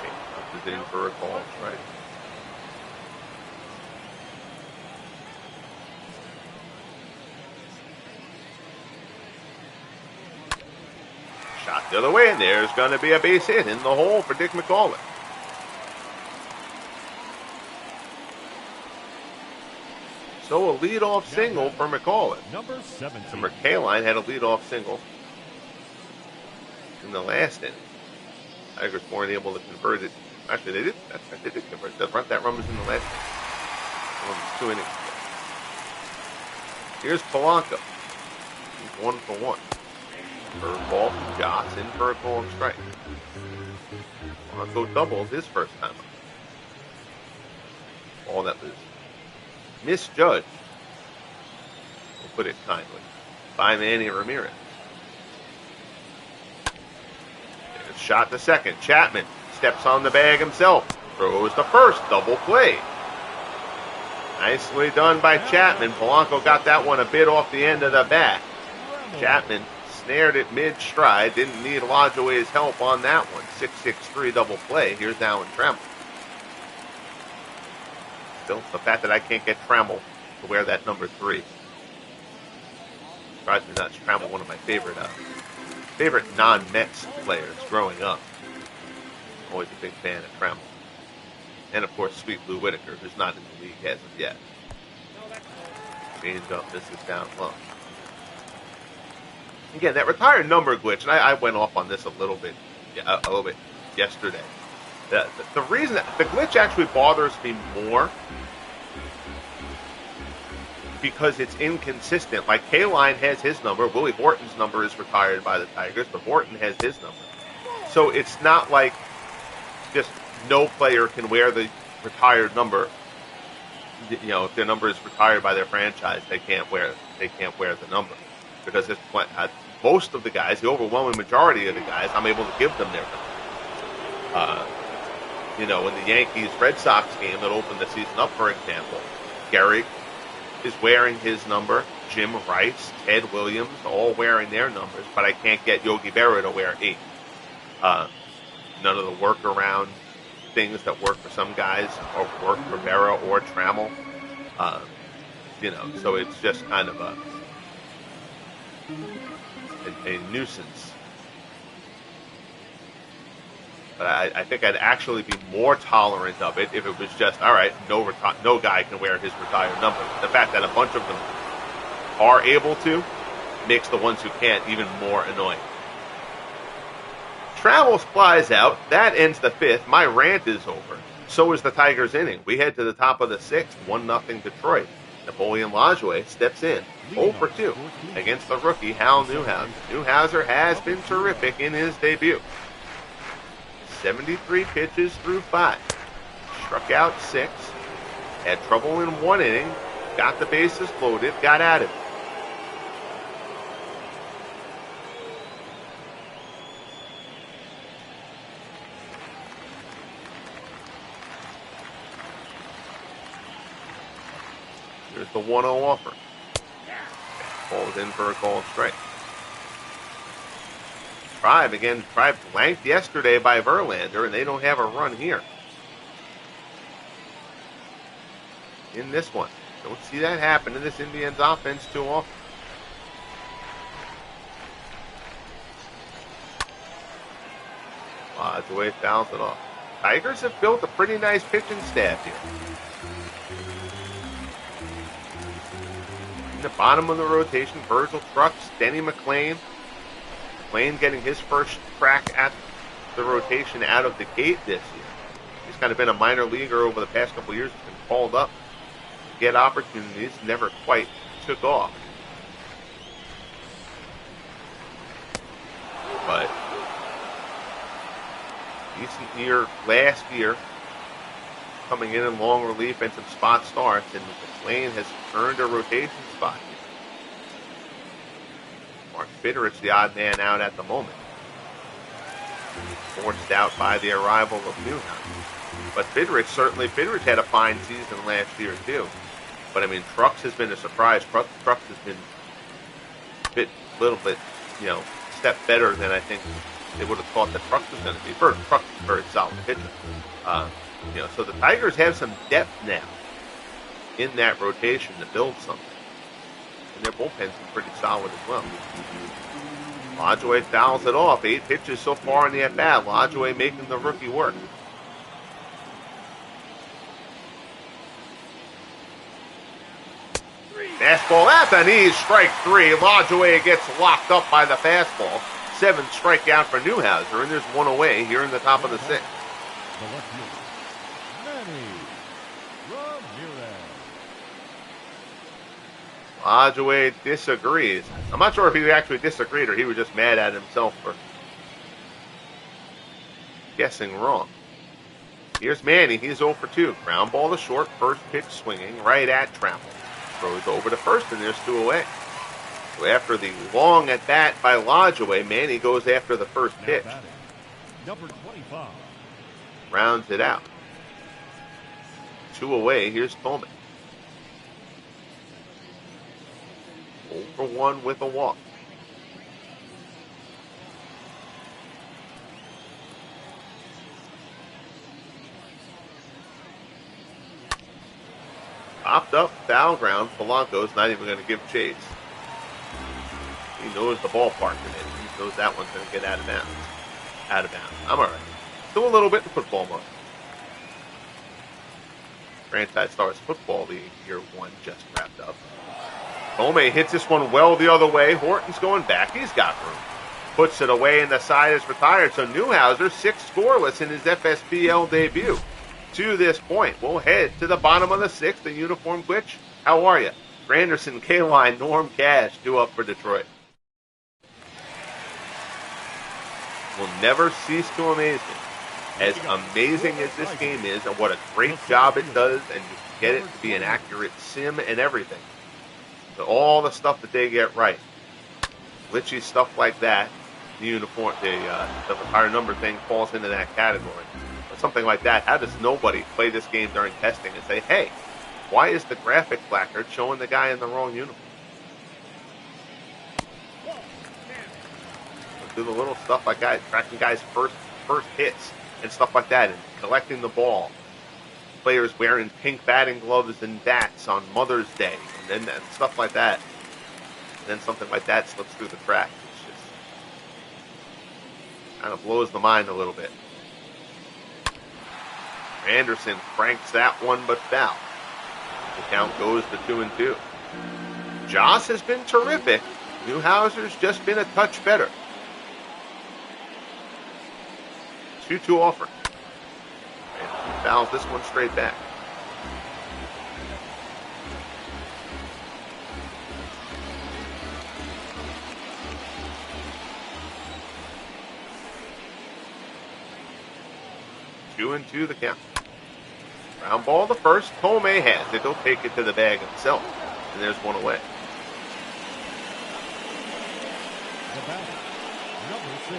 Shane is in for a call, right? Shot the other way, and there's going to be a base hit in the hole for Dick McAuliffe. So a leadoff single for McAuliffe. Number 17. Remember, Kaline had a leadoff single in the last inning. Tigers weren't able to convert it. Actually, they did. They did convert it. That run was in the last inning. 2 innings ago. Here's Polanco. He's 1 for 1. Curveball from Joss in for a called strike. Polanco doubles his first time up. Ball that was misjudged, we'll put it kindly, by Manny Ramirez. There's a shot to second. Chapman steps on the bag himself. Throws to first. Double play. Nicely done by Chapman. Polanco got that one a bit off the end of the bat. Chapman snared it mid-stride. Didn't need Lodgeway's help on that one. 6-6-3 double play. Here's Alan Trammell. Still, the fact that I can't get Trammell to wear that number 3 drives me nuts. Trammell, one of my favorite non-Mets players growing up. Always a big fan of Trammell. And, of course, Sweet Lou Whitaker, who's not in the league as of yet. Change up, this is down low. Again, that retired number glitch, and I went off on this a little bit yesterday. The reason that the glitch actually bothers me more because it's inconsistent. Like Kaline has his number, Willie Horton's number is retired by the Tigers, but Horton has his number. So it's not like just no player can wear the retired number you know, if their number is retired by their franchise, they can't wear the number, because it's most of the guys, the overwhelming majority of the guys, I'm able to give them their number. You know, in the Yankees-Red Sox game that opened the season up, for example, Gehrig is wearing his number, Jim Rice, Ted Williams, all wearing their numbers, but I can't get Yogi Berra to wear 8. None of the workaround things that work for some guys or work for Berra or Trammell. You know, so it's just kind of a nuisance. But I think I'd actually be more tolerant of it if it was just, all right, no guy can wear his retired number. The fact that a bunch of them are able to makes the ones who can't even more annoying. Trammell flies out. That ends the 5th. My rant is over. So is the Tigers' inning. We head to the top of the 6th, 1-0 Detroit. Napoleon Lajoie steps in, 0 for 2, against the rookie Hal Newhouser. Newhouser has been terrific in his debut. 73 pitches through 5. Struck out 6. Had trouble in 1 inning. Got the bases loaded. Got at it. Here's the 1-0 offer. Ball's in for a called strike. Tribe blanked yesterday by Verlander, and they don't have a run here. In this one. Don't see that happen in this Indians offense too often. Lajoie fouls it off. Tigers have built a pretty nice pitching staff here. In the bottom of the rotation, Virgil Trucks, Denny McLain. McLain getting his first crack at the rotation out of the gate this year. He's kind of been a minor leaguer over the past couple of years. He's been called up to get opportunities, never quite took off. But decent year last year, coming in long relief and some spot starts, and McLain has earned a rotation spot. Mark Bitterich, the odd man out at the moment. Forced out by the arrival of Newhouse. But Bitterich had a fine season last year too. But I mean, Trucks has been a surprise. Trucks has been a little bit, step better than I think they would have thought that Trucks was going to be. Trucks is a very solid pitcher. So the Tigers have some depth now in that rotation to build something. And their bullpen's been pretty solid as well. Lajoie fouls it off. 8 pitches so far in the at-bat. Lajoie making the rookie work. Fastball at the knees, strike 3. Lajoie gets locked up by the fastball. 7th strikeout for Newhouser, and there's 1 away here in the top of the 6th. Lajoie disagrees. I'm not sure if he actually disagreed or he was just mad at himself for guessing wrong. Here's Manny. He's 0 for 2. Ground ball to short. First pitch swinging right at Trammell. Throws over to first, and there's 2 away. So after the long at bat by Lajoie, Manny goes after the first pitch. Number 25. Rounds it out. 2 away. Here's Tolman. 0 for 1 with a walk. Popped up, foul ground. Polanco's not even going to give chase. He knows the ballpark in it. He knows that one's going to get out of bounds. Out of bounds. I'm all right. Still a little bit in football mode. Franchise Stars Football League Year 1 just wrapped up. Tomei hits this one well the other way. Horton's going back. He's got room. Puts it away, and the side is retired. So Newhouser, 6 scoreless in his FSBL debut. To this point, we'll head to the bottom of the 6th. The uniform Twitch. How are you? Granderson, K-Line, Norm Cash, 2 up for Detroit. Will never cease to amaze me as amazing as this game is and what a great job it does, and you get it to be an accurate sim and everything, but all the stuff that they get right, glitchy stuff like that, the uniform, the retire number thing falls into that category. But something like that, how does nobody play this game during testing and say, hey, why is the graphic placard showing the guy in the wrong uniform? Do the little stuff like that, tracking guys' first hits and stuff like that, and collecting the ball. Players wearing pink batting gloves and bats on Mother's Day, and then stuff like that. And then something like that slips through the cracks. It's just kind of blows the mind a little bit. Anderson cranks that one, but foul. The count goes to 2-2. Joss has been terrific. Newhouser's just been a touch better. 2-2 offer. And he fouls this one straight back. Two and two the count. Ground ball to first. Tomei has it. He'll take it to the bag himself. And there's one away. The batter, number 6.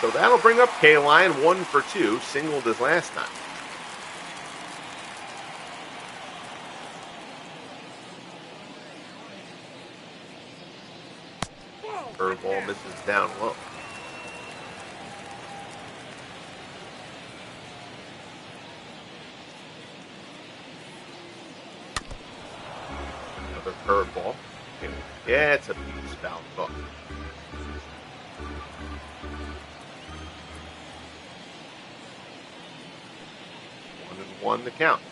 So that'll bring up K-Line 1 for 2, singled as last time. Curveball misses down low. Another curveball. Yeah, it's a piece foul hook. 1-1 the count.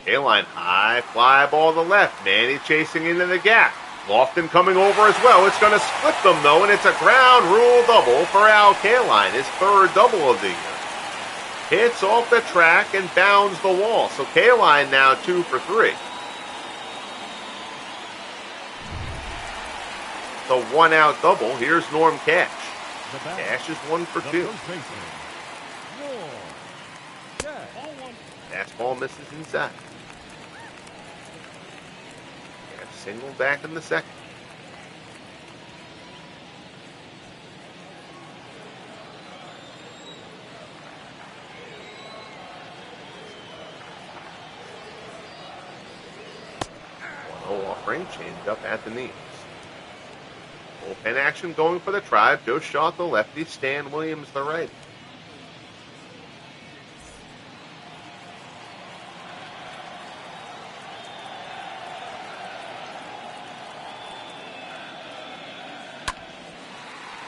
K-Line high fly ball to left. Manny chasing into the gap. Lofton coming over as well. It's going to split them though, and it's a ground rule double for Al K-Line, his third double of the year. Hits off the track and bounds the wall. So K-Line now 2 for 3. The 1-out double. Here's Norm Cash. Cash is 1 for 2. Fastball misses inside. Cash single back in the second. Offering, changed up at the knees. Bullpen action going for the Tribe. Joe Shaw the lefty, Stan Williams the righty.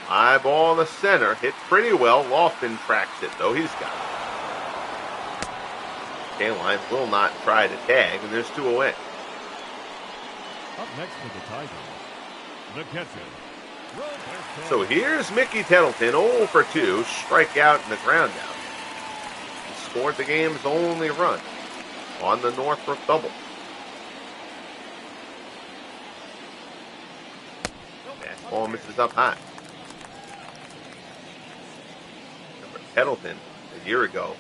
High ball to center, hit pretty well. Lofton tracks it though. He's got it. K-Line will not try to tag, and there's 2 away. Up next for the Tigers, the catcher. So here's Mickey Tettleton, 0 for 2, strikeout in the ground out. He scored the game's only run on the Northrop double. Fastball misses up high. Tettleton, a year ago,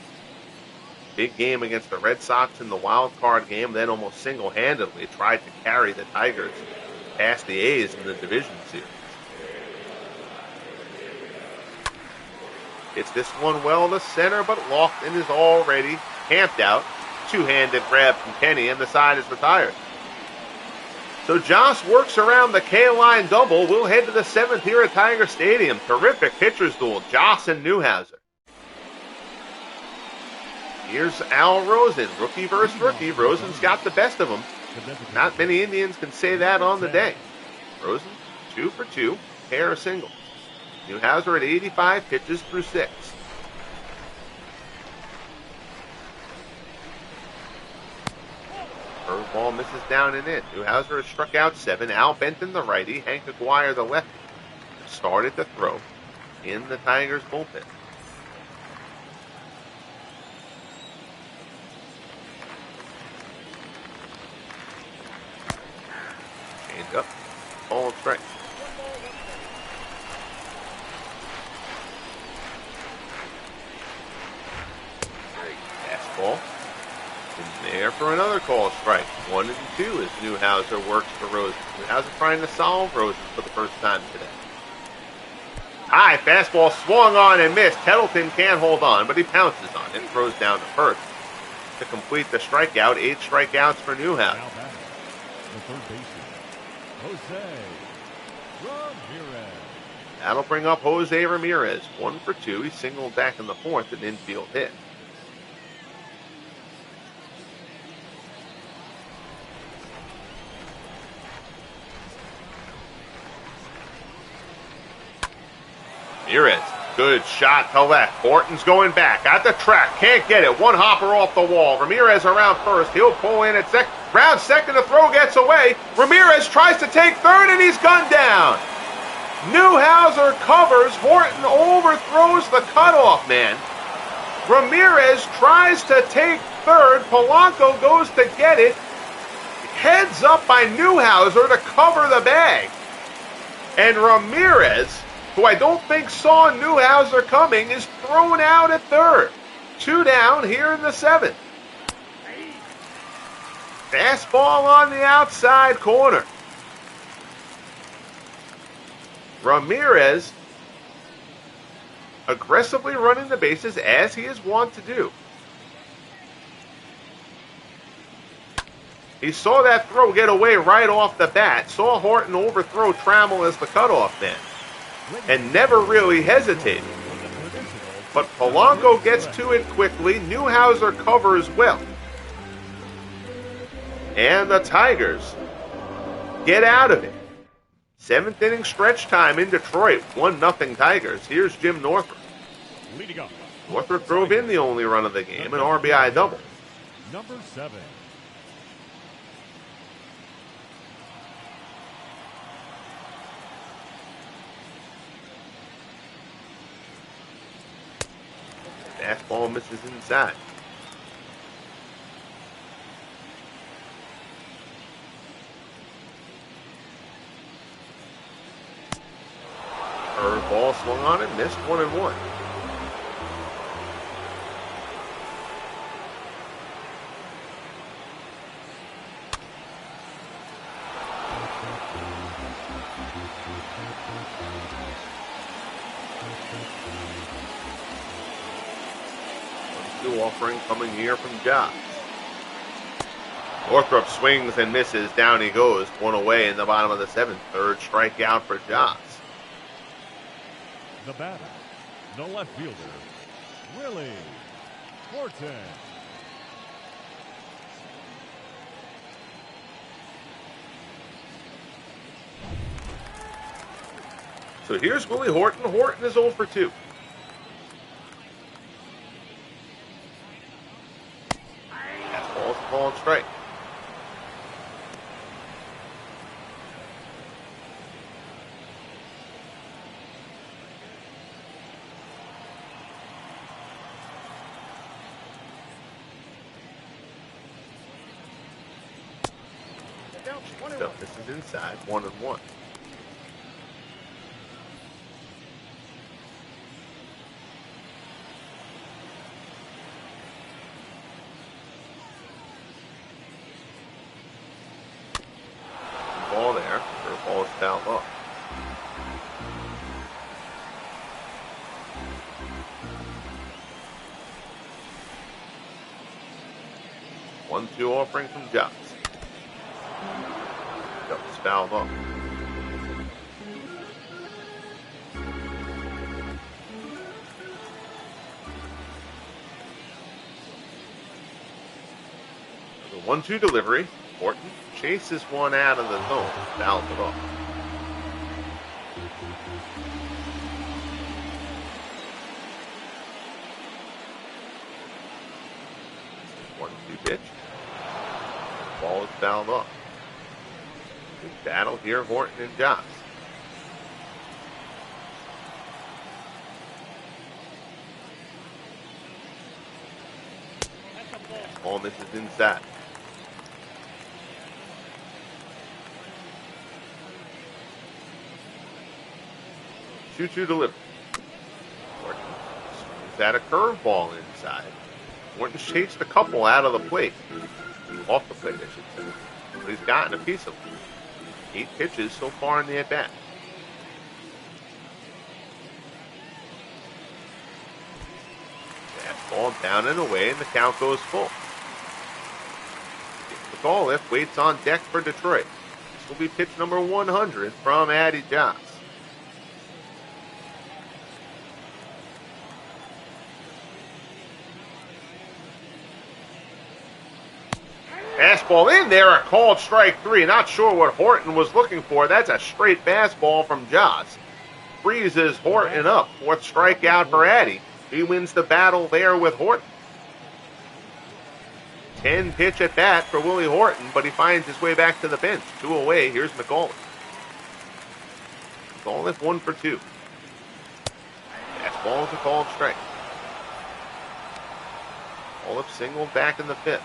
big game against the Red Sox in the wild card game, then almost single-handedly tried to carry the Tigers past the A's in the division series. It's this one well to center, but Lofton is already camped out. Two-handed grab from Kenny, and the side is retired. So Joss works around the K-Line double. We'll head to the 7th here at Tiger Stadium. Terrific pitchers duel, Joss and Newhouser. Here's Al Rosen, rookie versus rookie. Rosen's got the best of them. Not many Indians can say that on the day. Rosen, 2 for 2, pair of singles. Newhouser at 85 pitches through 6. Curveball misses down and in. Newhouser has struck out 7. Al Benton, the righty. Hank Aguirre, the lefty. Started to throw in the Tigers bullpen. Change up. Ball and strike. fastball. In there for another call strike. 1-2 as Newhouser works for Rosen. Newhouser trying to solve Rosen for the first time today. High fastball swung on and missed. Tettleton can't hold on, but he pounces on it and throws down to first to complete the strikeout. 8 strikeouts for Newhouser. Now batting, the third baseman, Jose Ramirez. That'll bring up Jose Ramirez. 1 for 2. He singled back in the fourth, an infield hit. Ramirez, good shot to left. Horton's going back at the track. Can't get it. One hopper off the wall. Ramirez around first. He'll pull in at second. Round second, the throw gets away. Ramirez tries to take third, and he's gunned down. Newhouser covers. Horton overthrows the cutoff man. Ramirez tries to take third. Polanco goes to get it. Heads up by Newhouser to cover the bag. And Ramirez, who I don't think saw Newhouser coming, is thrown out at third. 2 down here in the 7th. Fastball on the outside corner. Ramirez aggressively running the bases as he is wont to do. He saw that throw get away right off the bat, saw Horton overthrow Trammell as the cutoff man, and never really hesitated. But Polanco gets to it quickly. Newhouser covers well. And the Tigers get out of it. 7th inning stretch time in Detroit. 1-0 Tigers. Here's Jim Northrup. Leading up. Northrup drove in the only run of the game, an RBI double. Number 7. Fastball misses inside. Curveball swung on it, missed. 1-1. Offering coming here from Joss. Northrup swings and misses. Down he goes. 1 away in the bottom of the 7th. 3rd strikeout for Joss. The batter, the left fielder, Willie Horton. So here's Willie Horton. Horton is 0 for 2. Ball and strike. So this is inside. 1-1. Ball there. Ball is fouled off. One-two offering from Joss. That was fouled off. The 1-2 delivery. Horton chases one out of the zone. Fouls it off. One-two pitch. Ball is fouled off. Big battle here, Horton and Joss. Ball misses inside. 2-2 delivery. Horton swings at a curveball inside. Horton's chased a couple out of the plate. Off the plate, I should say. But he's gotten a piece of them. 8 pitches so far in the at-bat. Fastball down and away, and the count goes full. McAuliffe waits on deck for Detroit. This will be pitch number 100 from Addie Joss. Fastball in there, a called strike 3. Not sure what Horton was looking for. That's a straight fastball from Joss. Freezes Horton up. 4th strikeout for Addie. He wins the battle there with Horton. 10 pitch at bat for Willie Horton, but he finds his way back to the bench. 2 away. Here's McAuliffe. McAuliffe 1 for 2. Fastball is a called strike. McAuliffe singled back in the 5th.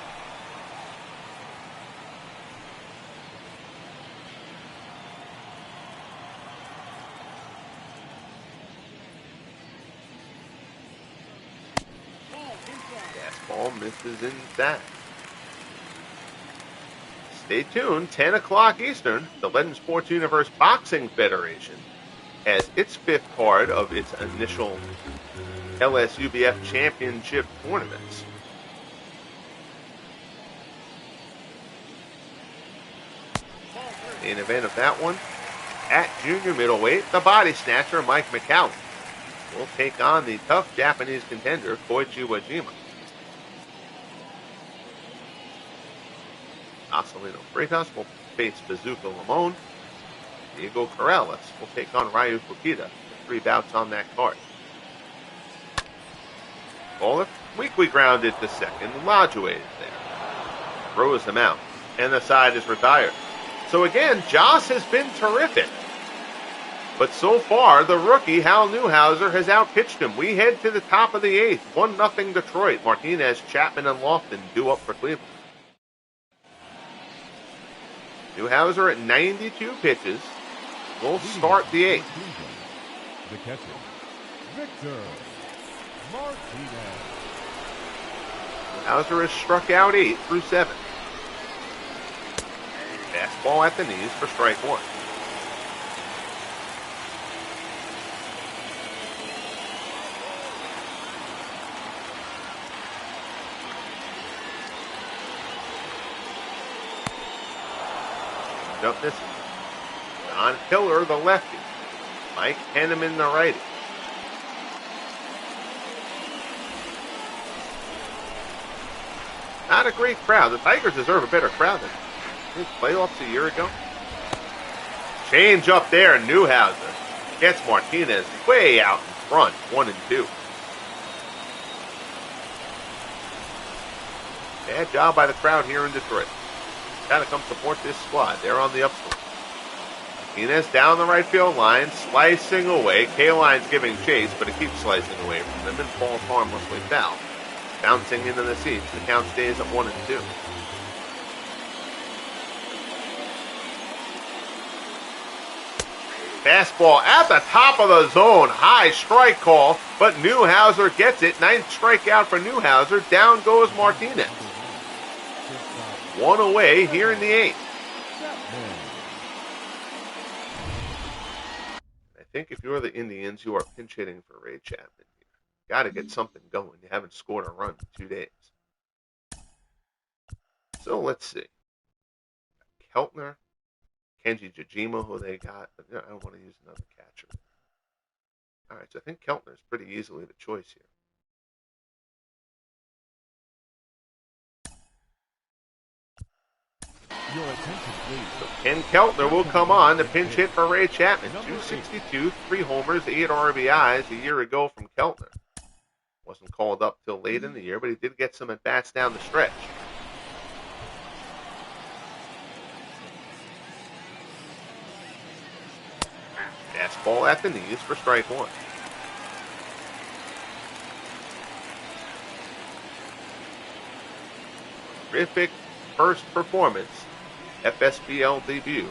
Fastball misses inside. Stay tuned, 10 o'clock Eastern, the Legend Sports Universe Boxing Federation has its 5th card of its initial LSUBF Championship tournaments. Main event of that one, at junior middleweight, the body snatcher Mike McCallum will take on the tough Japanese contender Koichi Wajima. Marcelino Freitas will face Bazooka Limon. Diego Corrales will take on Ryu Fukita. 3 bouts on that card. Olaf weakly grounded to second. Lajue is there. Throws him out. And the side is retired. So again, Joss has been terrific. But so far, the rookie, Hal Newhouser, has outpitched him. We head to the top of the 8th. 1-0 Detroit. Martinez, Chapman, and Lofton due up for Cleveland. Newhouser at 92 pitches will start the 8th. The catcher, Victor Martinez. Newhouser has struck out 8 through 7. Fastball at the knees for strike 1. Up this Don Hiller, the lefty. Mike Henneman, the righty. Not a great crowd. The Tigers deserve a better crowd than his playoffs a year ago. Change up there, Newhouser gets Martinez way out in front, 1-2. Bad job by the crowd here in Detroit. Got to come support this squad. They're on the upswing. Martinez down the right field line, slicing away. Kaline's giving chase, but it keeps slicing away from them and falls harmlessly foul. Bouncing into the seats. The count stays at 1-2. Fastball at the top of the zone. High strike call, but Newhouser gets it. 9th strikeout for Newhouser. Down goes Martinez. 1 away here in the 8th. I think if you're the Indians, you are pinch hitting for Ray Chapman. Got to get something going. You haven't scored a run in 2 days. So let's see. Keltner, Kenji Jajima, who they got. But I don't want to use another catcher. All right, so I think Keltner's pretty easily the choice here. Your attention, please. So Ken Keltner will come on to pinch hit for Ray Chapman. 262, 3 homers, 8 RBIs a year ago from Keltner. Wasn't called up till late in the year, but he did get some at-bats down the stretch. Fastball at the knees for strike 1. Terrific first performance. FSBL debut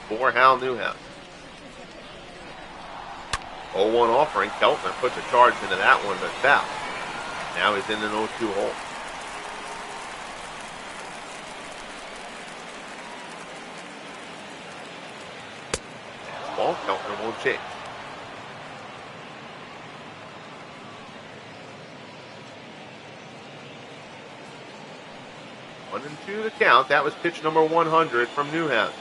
for Hal Newhouser. 0-1 offering. Keltner puts a charge into that one, but foul. Now he's in an 0-2 hole. Ball, Keltner won't chase. One and two to count. That was pitch number 100 from Newhouser.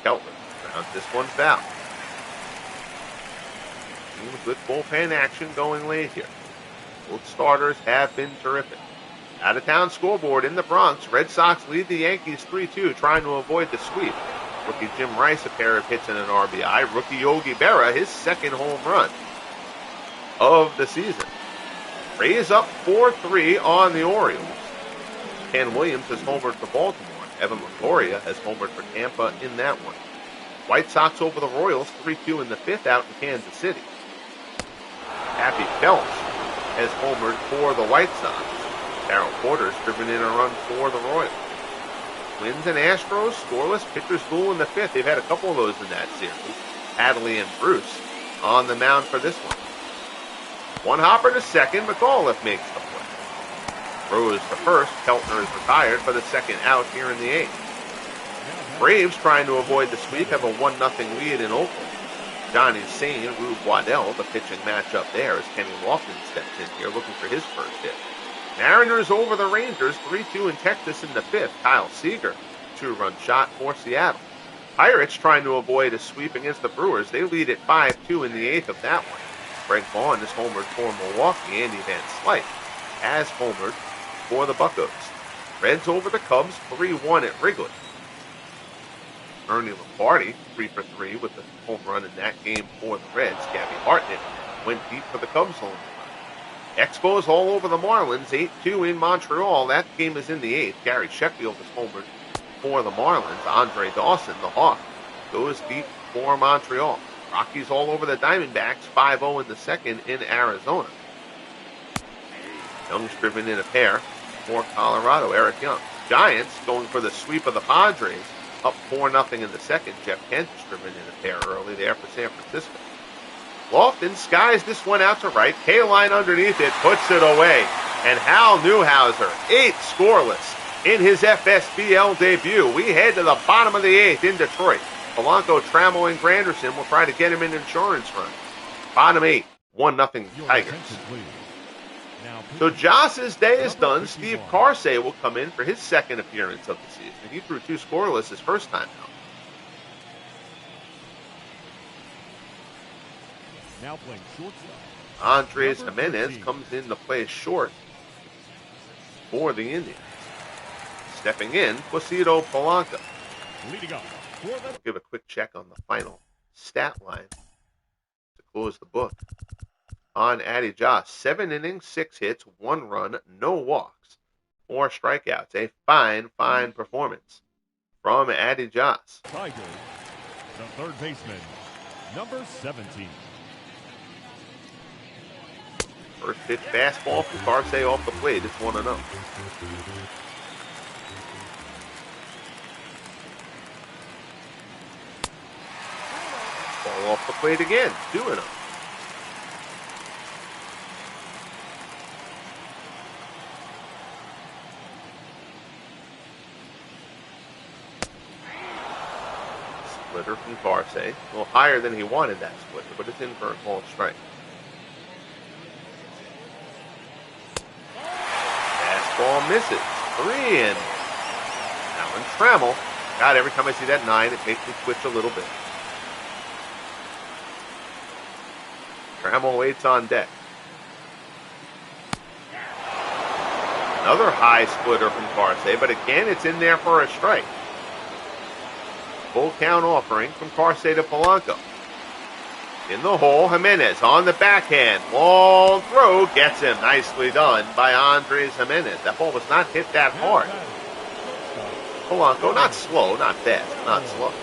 Keltner rounds this one foul. With bullpen action going late here. Both starters have been terrific. Out-of-town scoreboard in the Bronx. Red Sox lead the Yankees 3-2, trying to avoid the sweep. Rookie Jim Rice, a pair of hits and an RBI. Rookie Yogi Berra, his second home run of the season. Rays up 4-3 on the Orioles. Ken Williams has homered for Baltimore. Evan Longoria has homered for Tampa in that one. White Sox over the Royals 3-2 in the fifth out in Kansas City. Happy Phelps has homered for the White Sox. Darryl Porter's driven in a run for the Royals. Twins and Astros scoreless. Pitchers duel in the fifth. They've had a couple of those in that series. Adley and Bruce on the mound for this one. One hopper to second. McAuliffe makes the play. Rose to first. Keltner is retired for the second out here in the eighth. Braves, trying to avoid the sweep, have a 1-0 lead in Oakland. Johnny Sane, Rube Waddell, the pitching matchup there as Kenny Lofton steps in here looking for his first hit. Mariners over the Rangers, 3-2 in Texas in the fifth. Kyle Seager, 2-run shot for Seattle. Pirates trying to avoid a sweep against the Brewers. They lead at 5-2 in the eighth of that one. Greg Vaughn is homered for Milwaukee. Andy Van Slyke has homered for the Buccos. Reds over the Cubs, 3-1 at Wrigley. Ernie Lombardi, 3-for-3 with the home run in that game for the Reds. Gabby Hartnett went deep for the Cubs home run. Expos all over the Marlins, 8-2 in Montreal. That game is in the eighth. Gary Sheffield is homered for the Marlins. Andre Dawson, the Hawk, goes deep for Montreal. Rockies all over the Diamondbacks, 5-0 in the second in Arizona. Young's driven in a pair for Colorado, Eric Young. Giants going for the sweep of the Padres. Up 4-0 in the second. Jeff Kent is driven in a pair early there for San Francisco. Lofton skies this one out to right. K-line underneath it, puts it away. And Hal Newhouser, 8 scoreless in his FSBL debut. We head to the bottom of the eighth in Detroit. Polanco, Trammell, and Granderson will try to get him an insurance run. Bottom eight, 1-0 Tigers. So Joss's day is done. Steve Carsey will come in for his second appearance of the season. He threw 2 scoreless his first time out. Now playing shortstop. Andres Jimenez comes in to play short for the Indians. Stepping in, Placido Polanco. Leading up. We'll give a quick check on the final stat line to close the book. On Addie Joss, 7 innings, 6 hits, 1 run, no walks, 4 strikeouts. A fine, fine performance from Addie Joss. Tigers, the third baseman, number 17. First pitch fastball from Carsey off the plate. It's 1-0. Ball off the plate again. 2-0. Splitter from Carsey. A little higher than he wanted that splitter, but it's in for a called strike. Fastball misses. 3-0. Alan Trammell. God, every time I see that 9, it makes me twitch a little bit. Trammell waits on deck. Another high splitter from Carsey, but again, it's in there for a strike. Full count offering from Carsey to Polanco. In the hole, Jimenez on the backhand. Long throw gets him. Nicely done by Andres Jimenez. That ball was not hit that hard. Polanco, not slow, not fast, not slow.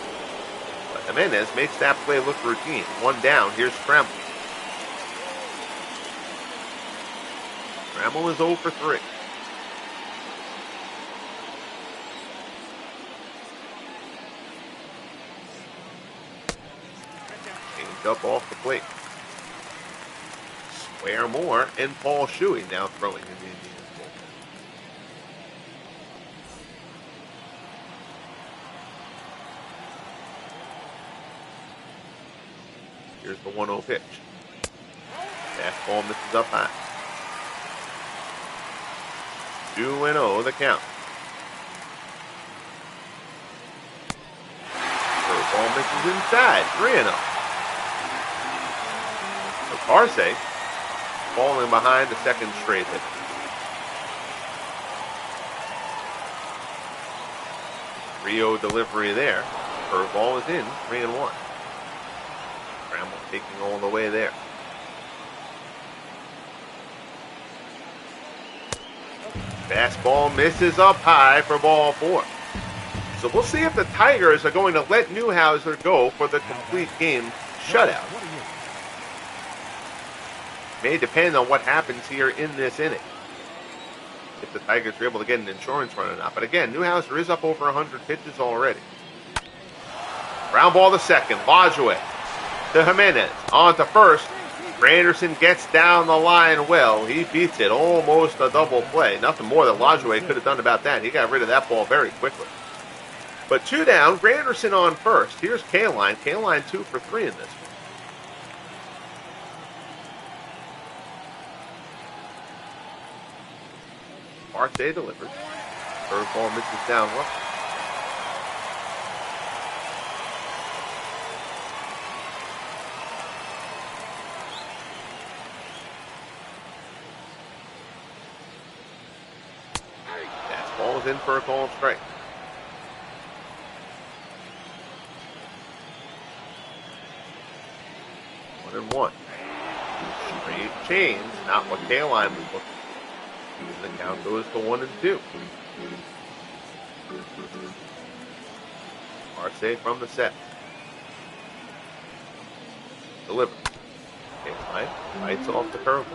But Jimenez makes that play look routine. 1 down, here's Trammell. Trammell is 0 for 3. Up off the plate. Square Moore and Paul Shuey now throwing in the Indians Here's the 1-0 pitch. Fastball misses up high. 2-0 the count. Curveball misses inside. 3-0. So Parsay falling behind the second straight hit. Rio delivery there. Curveball is in. 3-1. Bramble taking all the way there. Fastball misses up high for ball 4. So we'll see if the Tigers are going to let Newhouser go for the complete game shutout. May depend on what happens here in this inning. If the Tigers are able to get an insurance run or not. But again, Newhouser is up over 100 pitches already. Ground ball to second. Lajoie to Jimenez. On to first. Granderson gets down the line well. He beats it. Almost a double play. Nothing more that Lajoie could have done about that. He got rid of that ball very quickly. But 2 down. Granderson on first. Here's Kaline. Kaline 2 for 3 in this one. Parsay delivers. Curveball misses down low. Fastball is in for a called strike. One and one. Straight change, not what Kaline was looking for. The count goes to 1-2. Parsay from the set. Delivered. Kaline bites off the curveball.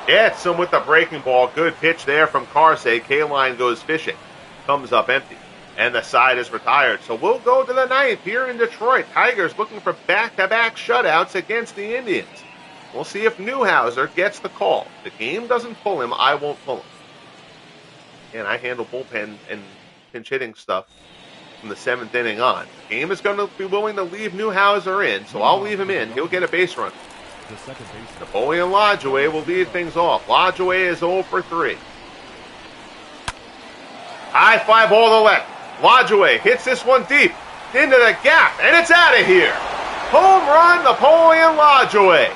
Gets him with the breaking ball. Good pitch there from Parsay. Kaline goes fishing. Comes up empty. And the side is retired. So we'll go to the 9th here in Detroit. Tigers looking for back-to-back shutouts against the Indians. We'll see if Newhouser gets the call. If the game doesn't pull him, I won't pull him. And I handle bullpen and pinch hitting stuff from the 7th inning on. The game is going to be willing to leave Newhouser in, so I'll leave him in. He'll get a base run. Napoleon Lajoie will lead things off. Lajoie is 0 for 3. High fly ball to left. Lajoie hits this one deep into the gap, and it's out of here. Home run, Napoleon Lajoie.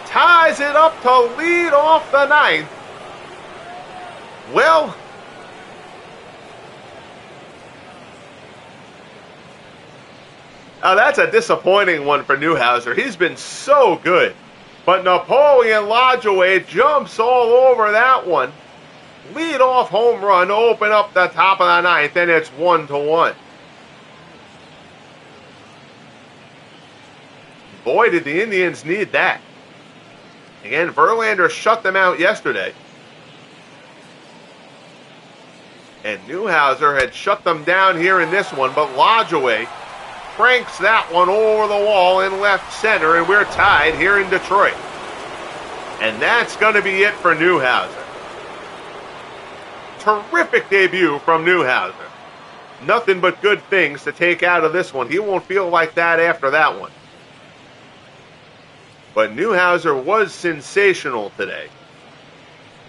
Ties it up to lead off the 9th. Well, now that's a disappointing one for Newhouser. He's been so good. But Napoleon Lajoie jumps all over that one. Lead-off home run to open up the top of the 9th, and it's 1-1. Boy, did the Indians need that. Again, Verlander shut them out yesterday. And Newhouser had shut them down here in this one, but Lajoie cranks that one over the wall in left center, and we're tied here in Detroit. And that's going to be it for Newhouser. Terrific debut from Newhouser. Nothing but good things to take out of this one. He won't feel like that after that one. But Newhouser was sensational today.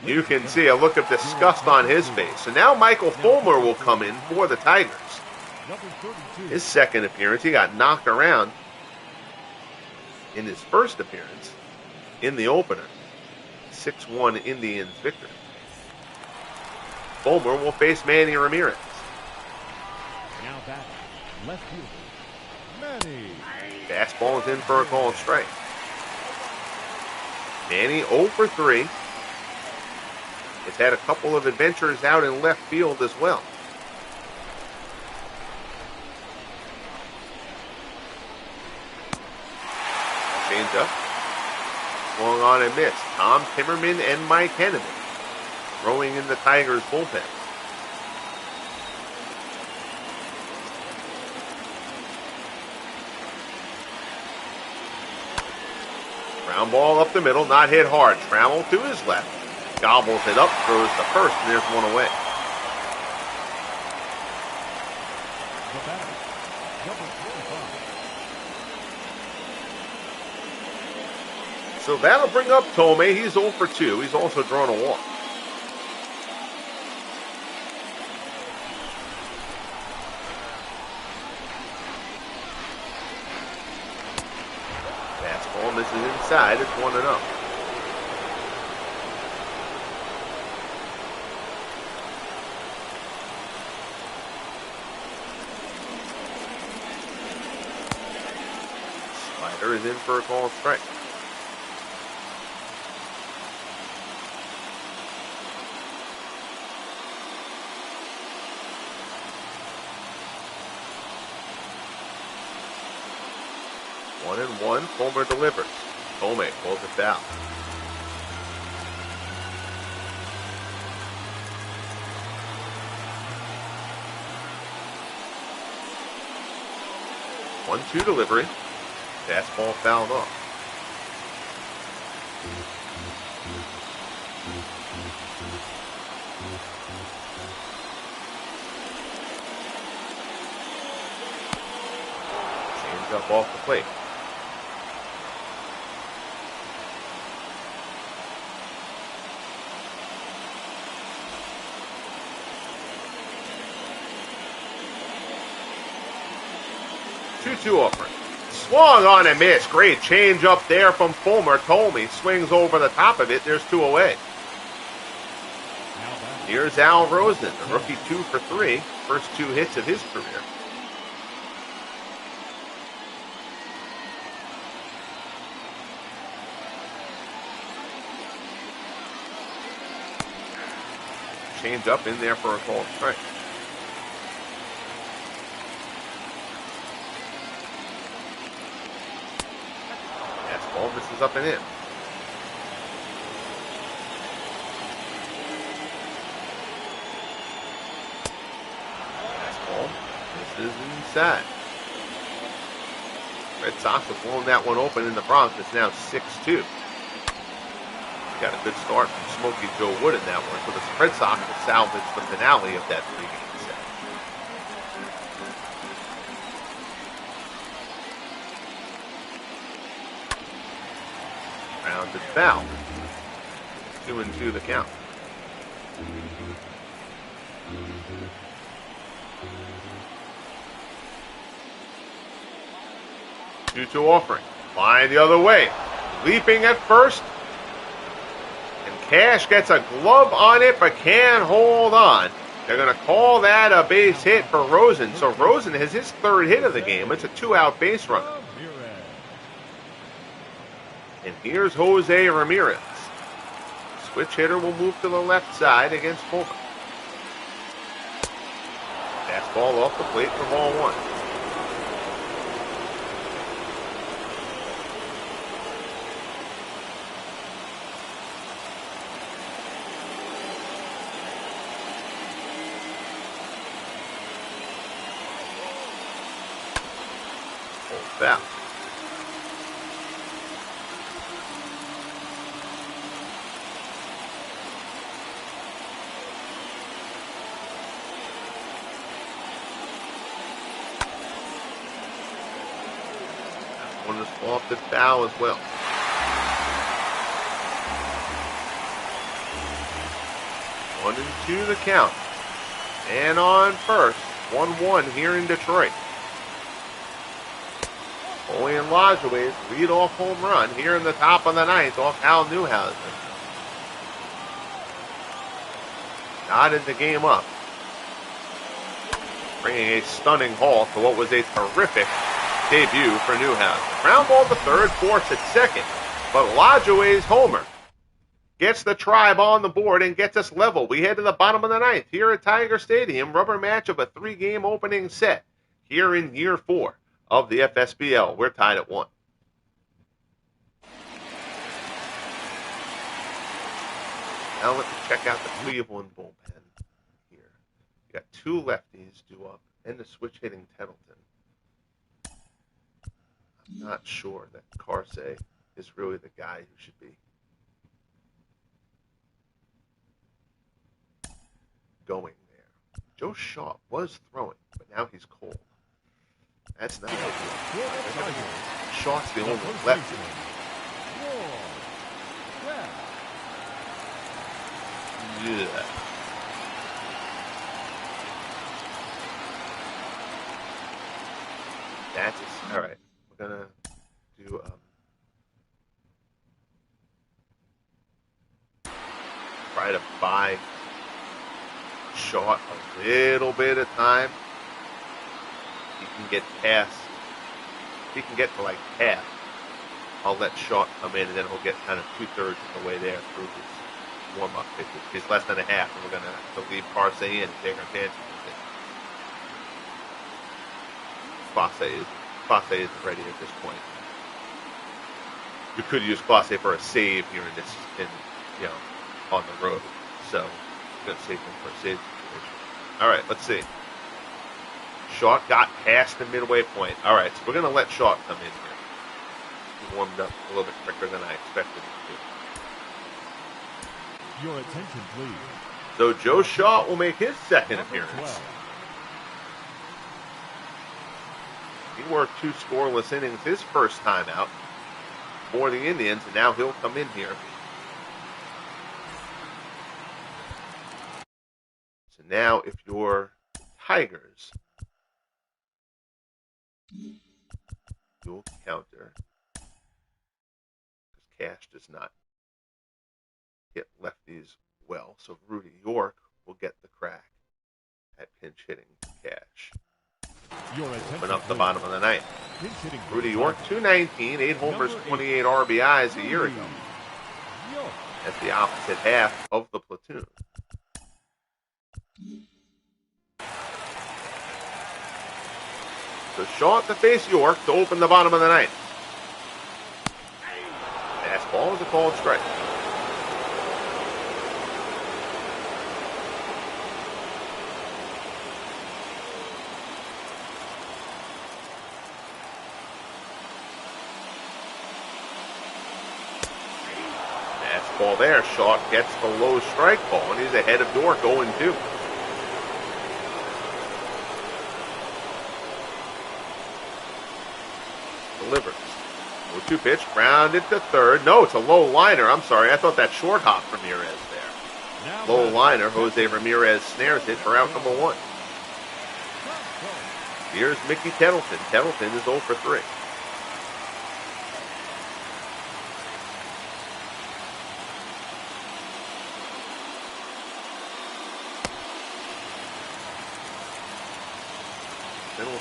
You can see a look of disgust on his face. So now Michael Fulmer will come in for the Tigers. His second appearance, he got knocked around in his first appearance in the opener. 6-1 Indians victory. Fulmer will face Manny Ramirez. Now back, left fielder, Manny. Fastball is in for a called strike. Manny 0 for 3. Has had a couple of adventures out in left field as well. Change up. Swung on and missed. Tom Timmerman and Mike Henneman throwing in the Tigers bullpen. Ground ball up the middle, not hit hard. Trammell to his left. gobbles it up, throws the first, and there's one away. The batter, number 45. So that'll bring up Tomei. He's 0 for 2. He's also drawn a walk. Fastball misses inside. It's 1-0. Slider is in for a called strike. One and one, Fulmer delivers. Tomei pulls it down. One-two delivery. Fastball fouled off. Change up off the plate. Two offering. Swung on and missed. Great change up there from Fulmer. Tomei swings over the top of it. There's 2 away. Here's Al Rosen, the rookie 2 for 3. First 2 hits of his career. Change up in there for a called strike. Fastball misses up and in. Fastball misses inside. Red Sox have blown that one open in the Bronx. It's now 6-2. Got a good start from Smokey Joe Wood in that one, so the Red Sox will salvage the finale of that 3-game set. Rounded foul. 2-2 the count. Two-two offering. Line the other way. Leaping at first. Cash gets a glove on it, but can't hold on. They're going to call that a base hit for Rosen. So Rosen has his 3rd hit of the game. It's a 2-out base runner. And here's Jose Ramirez. Switch hitter will move to the left side against Fulmer. Fastball off the plate for ball 1. Foul. That one is off the foul as well. One and two the count. And on first, 1-1 here in Detroit. Julian Lajoie's lead-off home run here in the top of the 9th off Hal Newhouser. Knotted the game up, bringing a stunning halt to what was a terrific debut for Newhouser. Ground ball to third, force at second, but Lajoie's homer gets the Tribe on the board and gets us level. We head to the bottom of the 9th here at Tiger Stadium. Rubber match of a 3-game opening set here in year 4 of the FSBL. We're tied at 1. Now let's check out the Cleveland bullpen here. You got 2 lefties due up and the switch hitting Tettleton. I'm not sure that Carsey is really the guy who should be going there. Joe Shaw was throwing, but now he's cold. That's not ideal. Shaw's the only lefty. Yeah. That's all right. We're gonna do try to buy Shaw a little bit of time. He can get past. He can get to like half. I'll let Shaw come in, and then he'll get kind of 2/3 of the way there through his warm-up pitches. He's less than a half, and we're gonna have to leave Parse in and take our chances with it. Clase isn't ready at this point. You could use Clase for a save here on the road. So I'm gonna save him for a save situation. All right, let's see. Shaw got past the midway point. All right, so we're gonna let Shaw come in here. He warmed up a little bit quicker than I expected him to. Your attention, please. So Joe Shaw will make his second appearance. 12. He worked 2 scoreless innings his first time out for the Indians, and now he'll come in here. So now if you're Tigers, you'll counter, because Cash does not hit lefties well. So Rudy York will get the crack at pinch hitting Cash. Open up the bottom of the ninth. Rudy York, 219, 8 homers, 28 RBIs a year ago. That's the opposite half of the platoon. So Shaw to face York to open the bottom of the ninth. Fastball is a called strike. Ball there. Shaw gets the low strike ball, and he's ahead of York 0-2. Delivers. 0-2 pitch, grounded to third. No, it's a low liner. I'm sorry. I thought that short hop Ramirez there. Low liner. Jose Ramirez snares it for out number 1. Here's Mickey Tettleton. Tettleton is 0 for 3.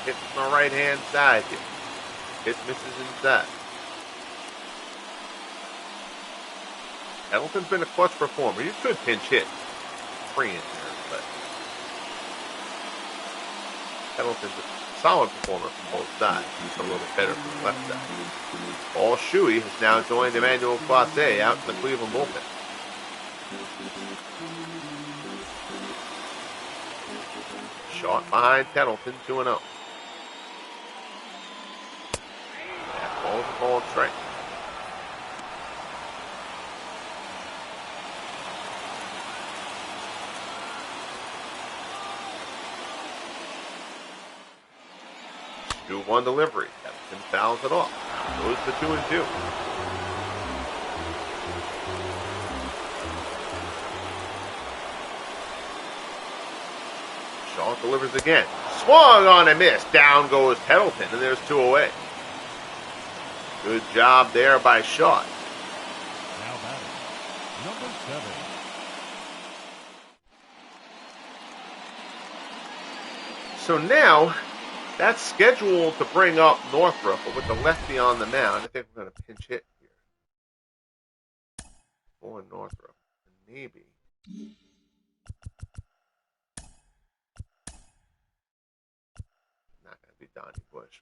Hit from the right-hand side here. Hit misses inside. Tettleton's been a clutch performer. You could pinch hit free in here, but Tettleton's a solid performer from both sides. He's a little bit better from the left side. Paul Shuey has now joined Emmanuel Clase out in the Cleveland bullpen. Shot behind Tettleton, 2-0. Ball is a called strike. Do 1 delivery. Tettleton fouls it off. Goes to 2-2. Shaw delivers again. Swung on and missed. Down goes Tettleton, and there's 2 away. Good job there by Shaw. Now batting, number 7. So now, that's scheduled to bring up Northrup, but with the lefty on the mound, I think we're going to pinch hit here. For Northrup. And maybe. Not going to be Donnie Bush.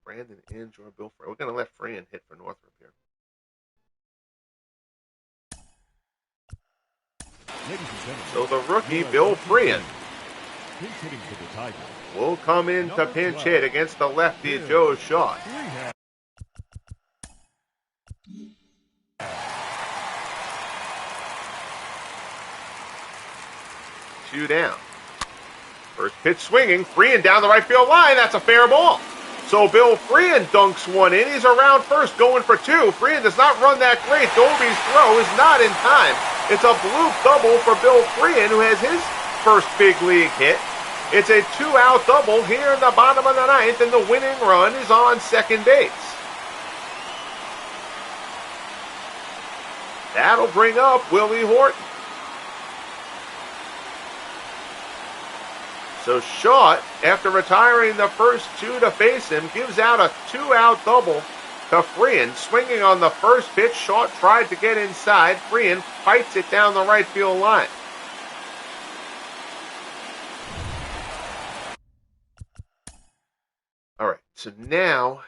Brandon Inge or Bill Frey. We're going to let Freyan hit for Northrup here. So the rookie, Bill Freyan, will come in to pinch hit against the lefty, Joe Shaw. 2 down. First pitch swinging. Freehan down the right field line. That's a fair ball. So Bill Freehan dunks one in. He's around first going for 2. Freehan does not run that great. Doby's throw is not in time. It's a bloop double for Bill Freehan, who has his first big league hit. It's a 2-out double here in the bottom of the 9th, and the winning run is on second base. That'll bring up Willie Horton. So Short, after retiring the first 2 to face him, gives out a 2-out double to Freehan. Swinging on the first pitch, Short tried to get inside. Freehan fights it down the right field line. All right, so now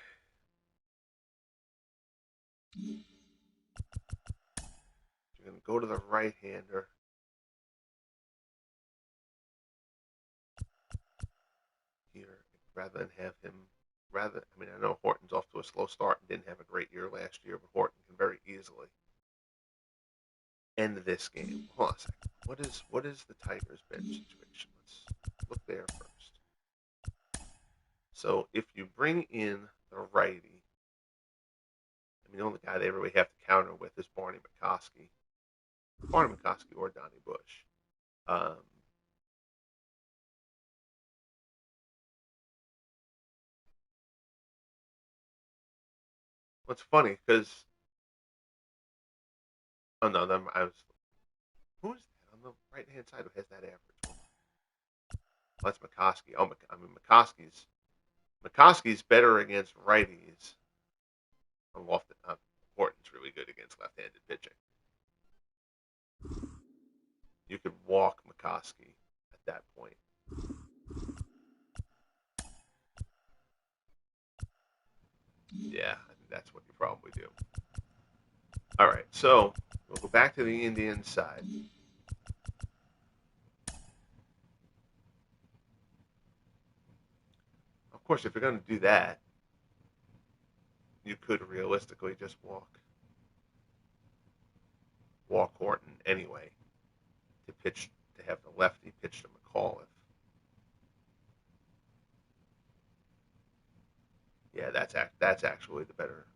you're going to go to the right-hander. Here, rather than have him, I know Horton's off to a slow start and didn't have a great year last year, but Horton can very easily end this game. Hold on a second. What is the Tigers' bench situation? Let's look there first. So if you bring in the righty, the only guy they really have to counter with is Barney McCoskey. Barney McCoskey or Donnie Bush. What's funny, because who's that on the right-hand side who has that average? Well, that's McCoskey. McCoskey's better against righties. Horton's really good against left-handed pitching. You could walk McCoskey at that point. Yeah, I think that's what you probably do. All right, so we'll go back to the Indians side. Of course, if you're going to do that, you could realistically just walk Horton anyway to have the lefty pitch to McAuliffe. Yeah, that's actually the better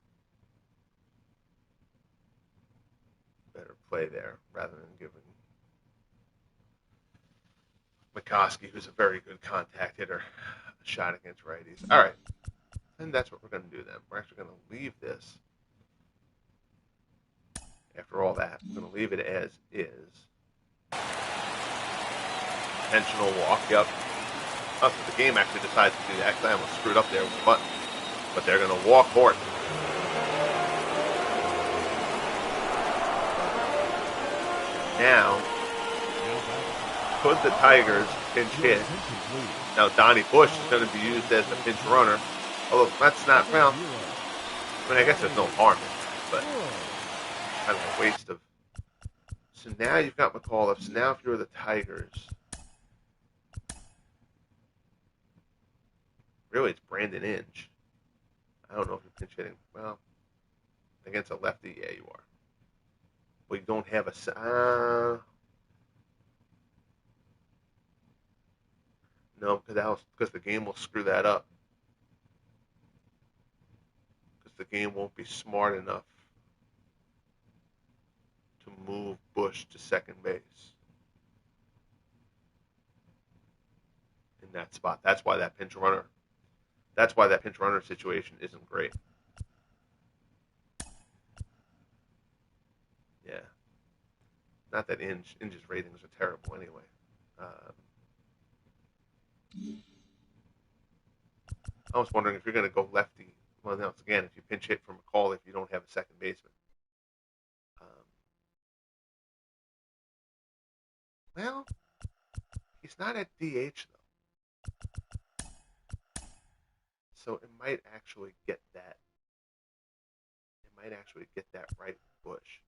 play there, rather than giving McCoskey, who's a very good contact hitter, a shot against righties. All right, and that's what we're going to do then. We're actually going to leave this. After all that, we're going to leave it as is. Intentional walk, yep. Oh, so the game actually decides to do that, because I almost screwed up there with the button. But they're going to walk Horton. Now, could the Tigers pinch hit? Now, Donnie Bush is going to be used as the pinch runner. Although, that's not, I guess there's no harm in that, but kind of a waste of. So now you've got McAuliffe. So now if you're the Tigers, really it's Brandon Inge. I don't know if you're pinch hitting. Well, against a lefty, yeah, you are. Well, you don't have no, because the game will screw that up. Because the game won't be smart enough to move Bush to second base in that spot. That's why that pinch runner situation isn't great. Yeah. Not that Inge's ratings are terrible anyway. I was wondering if you're going to go lefty. Well, now, again, if you pinch hit from McAuliffe, you don't have a second baseman. Well, he's not at DH, though. So it might actually get that. Right Bush.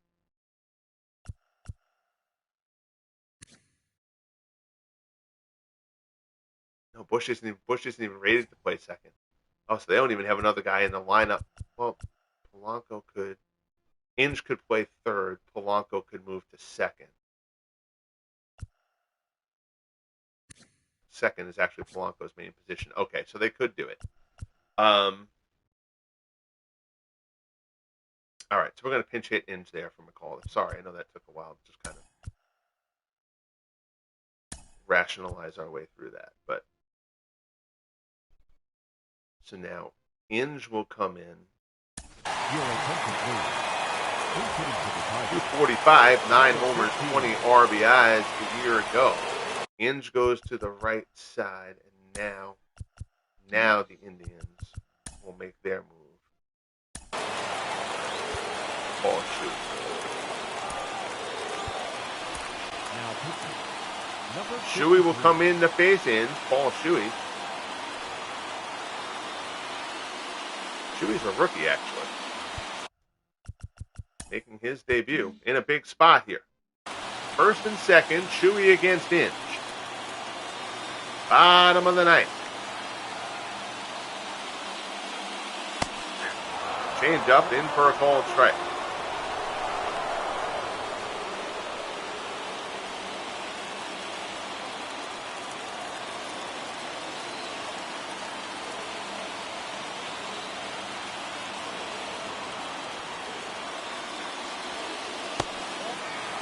No, Bush isn't even rated to play second. Oh, so they don't even have another guy in the lineup. Well, Inge could play third. Polanco could move to second. second is actually Polanco's main position. Okay, so they could do it. All right, so we're going to pinch hit Inge there for McCall. Sorry, I know that took a while to just kind of rationalize our way through that. But so now Inge will come in. 245, 9 homers, 20 RBIs a year ago. Inge goes to the right side, and now the Indians will make their move. Paul Shuey. Shuey will come in to face Inge. Paul Shuey. Shuey's a rookie, actually. Making his debut in a big spot here. First and second, Shuey against Inge. Bottom of the ninth. Change up in for a called strike.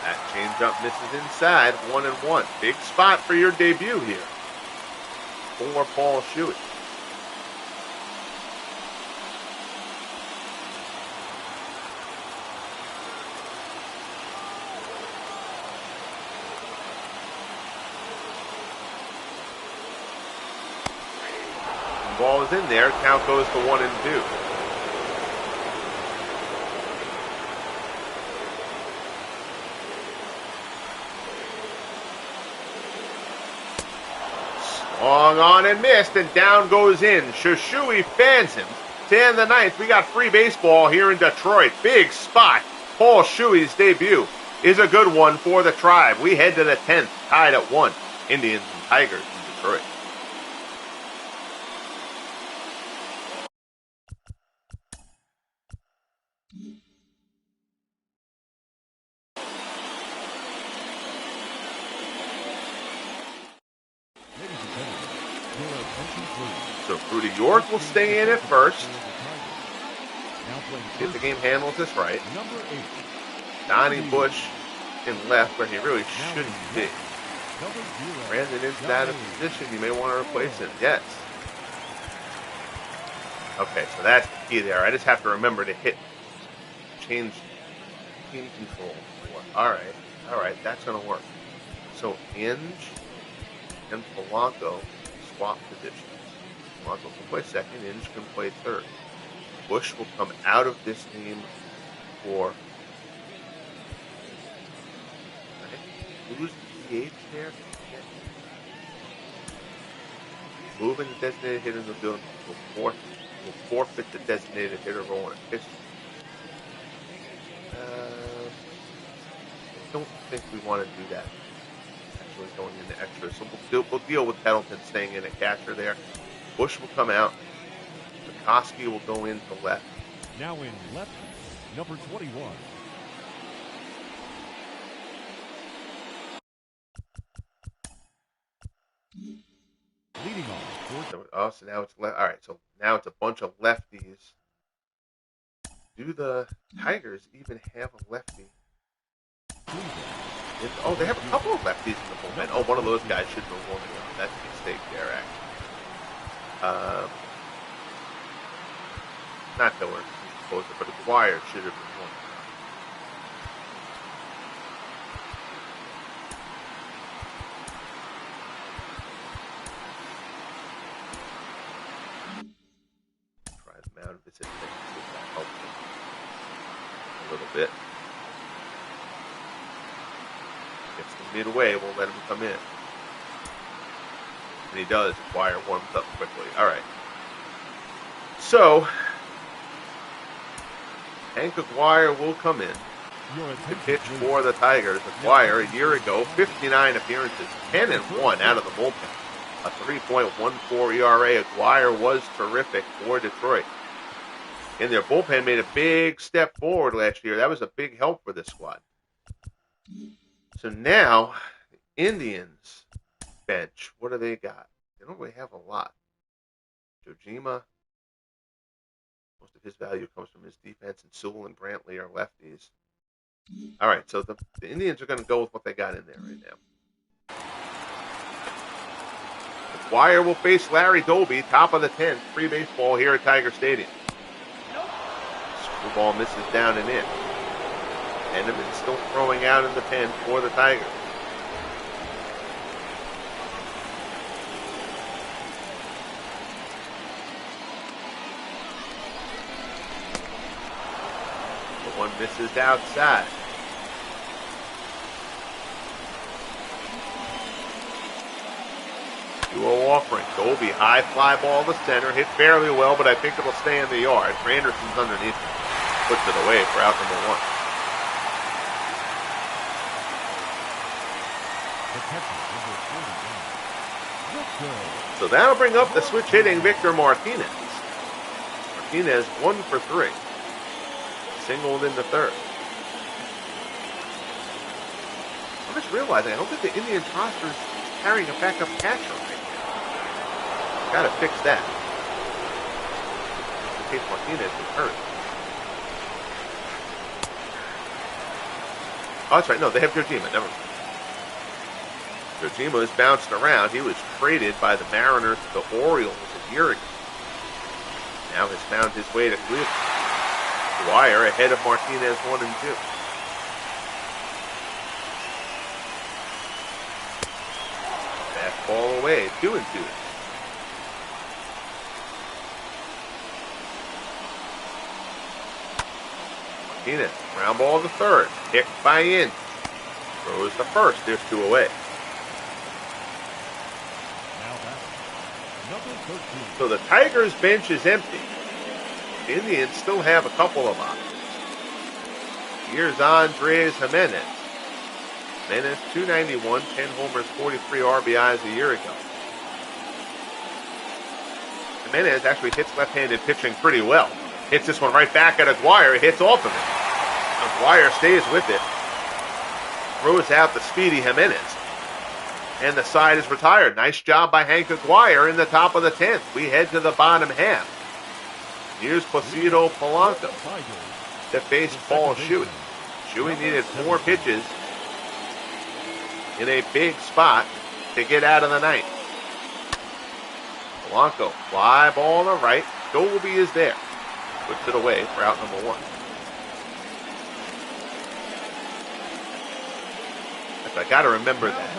That changeup misses inside, 1-1. Big spot for your debut here for Paul Shuey. Ball is in there. Count goes to 1-2. Swung on and missed, and down goes in. Shuey fans him to end the ninth. We got free baseball here in Detroit. Big spot. Paul Shuey's debut is a good one for the Tribe. We head to the 10th, tied at 1. Indians and Tigers in Detroit. So Rudy York will stay in at first. If the game handles this right. Donnie Bush in left, where he really shouldn't be. Brandon is out of position. You may want to replace him. Yes. Okay, so that's the key there. I just have to remember to change team control. All right, that's going to work. So Inge and Polanco swap positions. Polanco can play second, Inge can play third. Bush will come out of this game for... Right. Who's the DH there? Moving the designated hitter in the field will forfeit the designated hitter role in a pitch. I don't think we want to do that. Actually going into extra. So we'll deal with Pendleton staying in at catcher there. Bush will come out. McCoskey will go into left. Now in left, number 21. Leading off. So now it's left. All right, so now it's a bunch of lefties. Do the Tigers even have a lefty? They have a couple of lefties in the bullpen. Oh, one of those guys should be warming up. That's a mistake there, actually. Not Miller, but Aguirre should have been warming up. Try the mound visit and see if that helps him a little bit. Gets to midway, we'll let him come in. And he does. Aguirre warms up quickly. All right. So, Hank Aguirre will come in to pitch for the Tigers. Aguirre, a year ago, 59 appearances, 10-1 out of the bullpen. A 3.14 ERA. Aguirre was terrific for Detroit. And their bullpen made a big step forward last year. That was a big help for this squad. So now, the Indians bench, what do they got? They don't really have a lot. Jojima, most of his value comes from his defense, and Sewell and Brantley are lefties. All right, so the Indians are going to go with what they got in there right now. McGuire will face Larry Doby, top of the 10th, free baseball here at Tiger Stadium. Screwball misses down and in. Henneman still throwing out in the 10th for the Tigers. The one misses outside. Duo offering. Doby, high fly ball to center. Hit fairly well, but I think it'll stay in the yard. Anderson's underneath it. Puts it away for out number 1. So that'll bring up the switch hitting Victor Martinez. Martinez 1 for 3. Singled in the 3rd. I'm just realizing, I don't think the Indians roster is carrying a backup catcher right now. Gotta fix that. In case Martinez is hurt. Oh, that's right. No, they have Jojima. Never mind. Jojima has bounced around. He was traded by the Mariners to the Orioles a year ago. Now has found his way to Cleveland. Dwyer ahead of Martinez 1 and 2. Fastball away, 2 and 2. Martinez, ground ball to 3rd. Hit by in. Throws to 1st. There's 2 away. So the Tigers bench is empty. The Indians still have a couple of options. Here's Andres Jimenez. Jimenez, 291, 10 homers, 43 RBIs a year ago. Jimenez actually hits left-handed pitching pretty well. Hits this one right back at Aguirre. Hits off of it. Aguirre stays with it. Throws out the speedy Jimenez. And the side is retired. Nice job by Hank Aguirre in the top of the 10th. We head to the bottom half. Here's Placido Polanco to face Paul Shuey. Shuey needed 4 pitches in a big spot to get out of the 9th. Polanco, fly ball to right. Doby is there. Puts it away for out number 1. I got to remember that.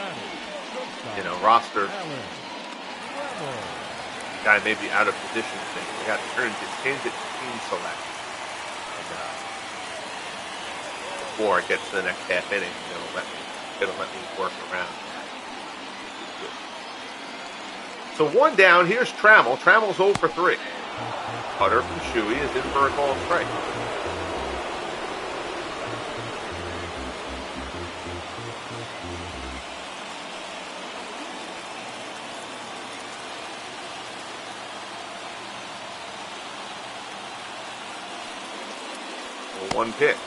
Roster guy may be out of position thing. We got to change it to team select. And, before it gets to the next half inning, it'll let me work around. So 1 down. Here's Trammell. Trammell's 0 for 3. Cutter from Shuey is in for a call strike. One pitch.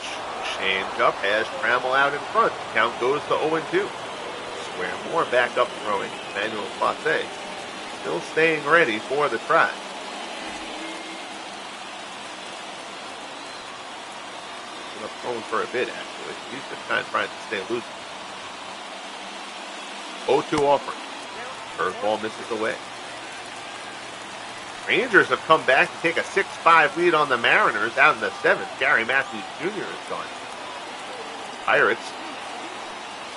Change up has Trammell out in front. Count goes to 0-2. Square back up throwing. Manuel Pace still staying ready for the try. He's up throwing for a bit, actually. He's just kind of trying to stay loose. 0-2 offering. Curveball misses away. Rangers have come back to take a 6-5 lead on the Mariners out in the 7th. Gary Matthews Jr. is gone. Pirates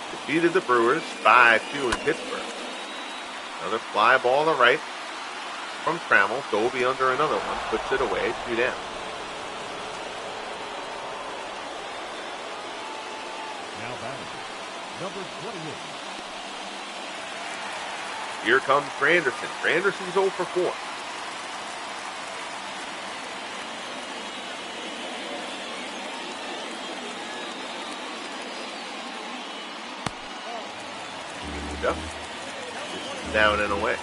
defeated the Brewers 5-2 in Pittsburgh. Another fly ball to right from Trammell. Doby under another one. Puts it away. 2 down. Now batting, number 28. Here comes Granderson. Granderson's 0 for 4. Down and away.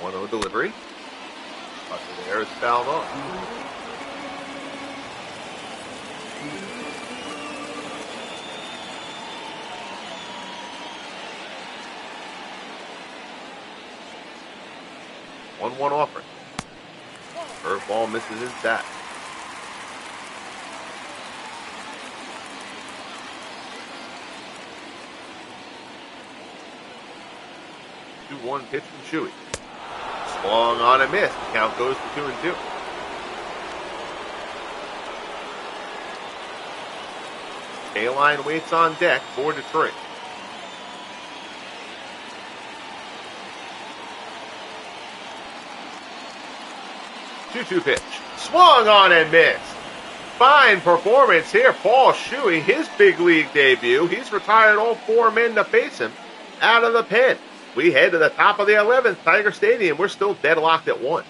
One-0 delivery. Buster there is fouled off. One offering. Curveball misses inside. Two one pitch from Shuey. Swung on and missed. Count goes to 2-2. K-line waits on deck for Detroit. Two pitch. Swung on and missed. Fine performance here. Paul Shuey, his big league debut. He's retired all 4 men to face him out of the pen. We head to the top of the 11th, Tiger Stadium. We're still deadlocked at 1.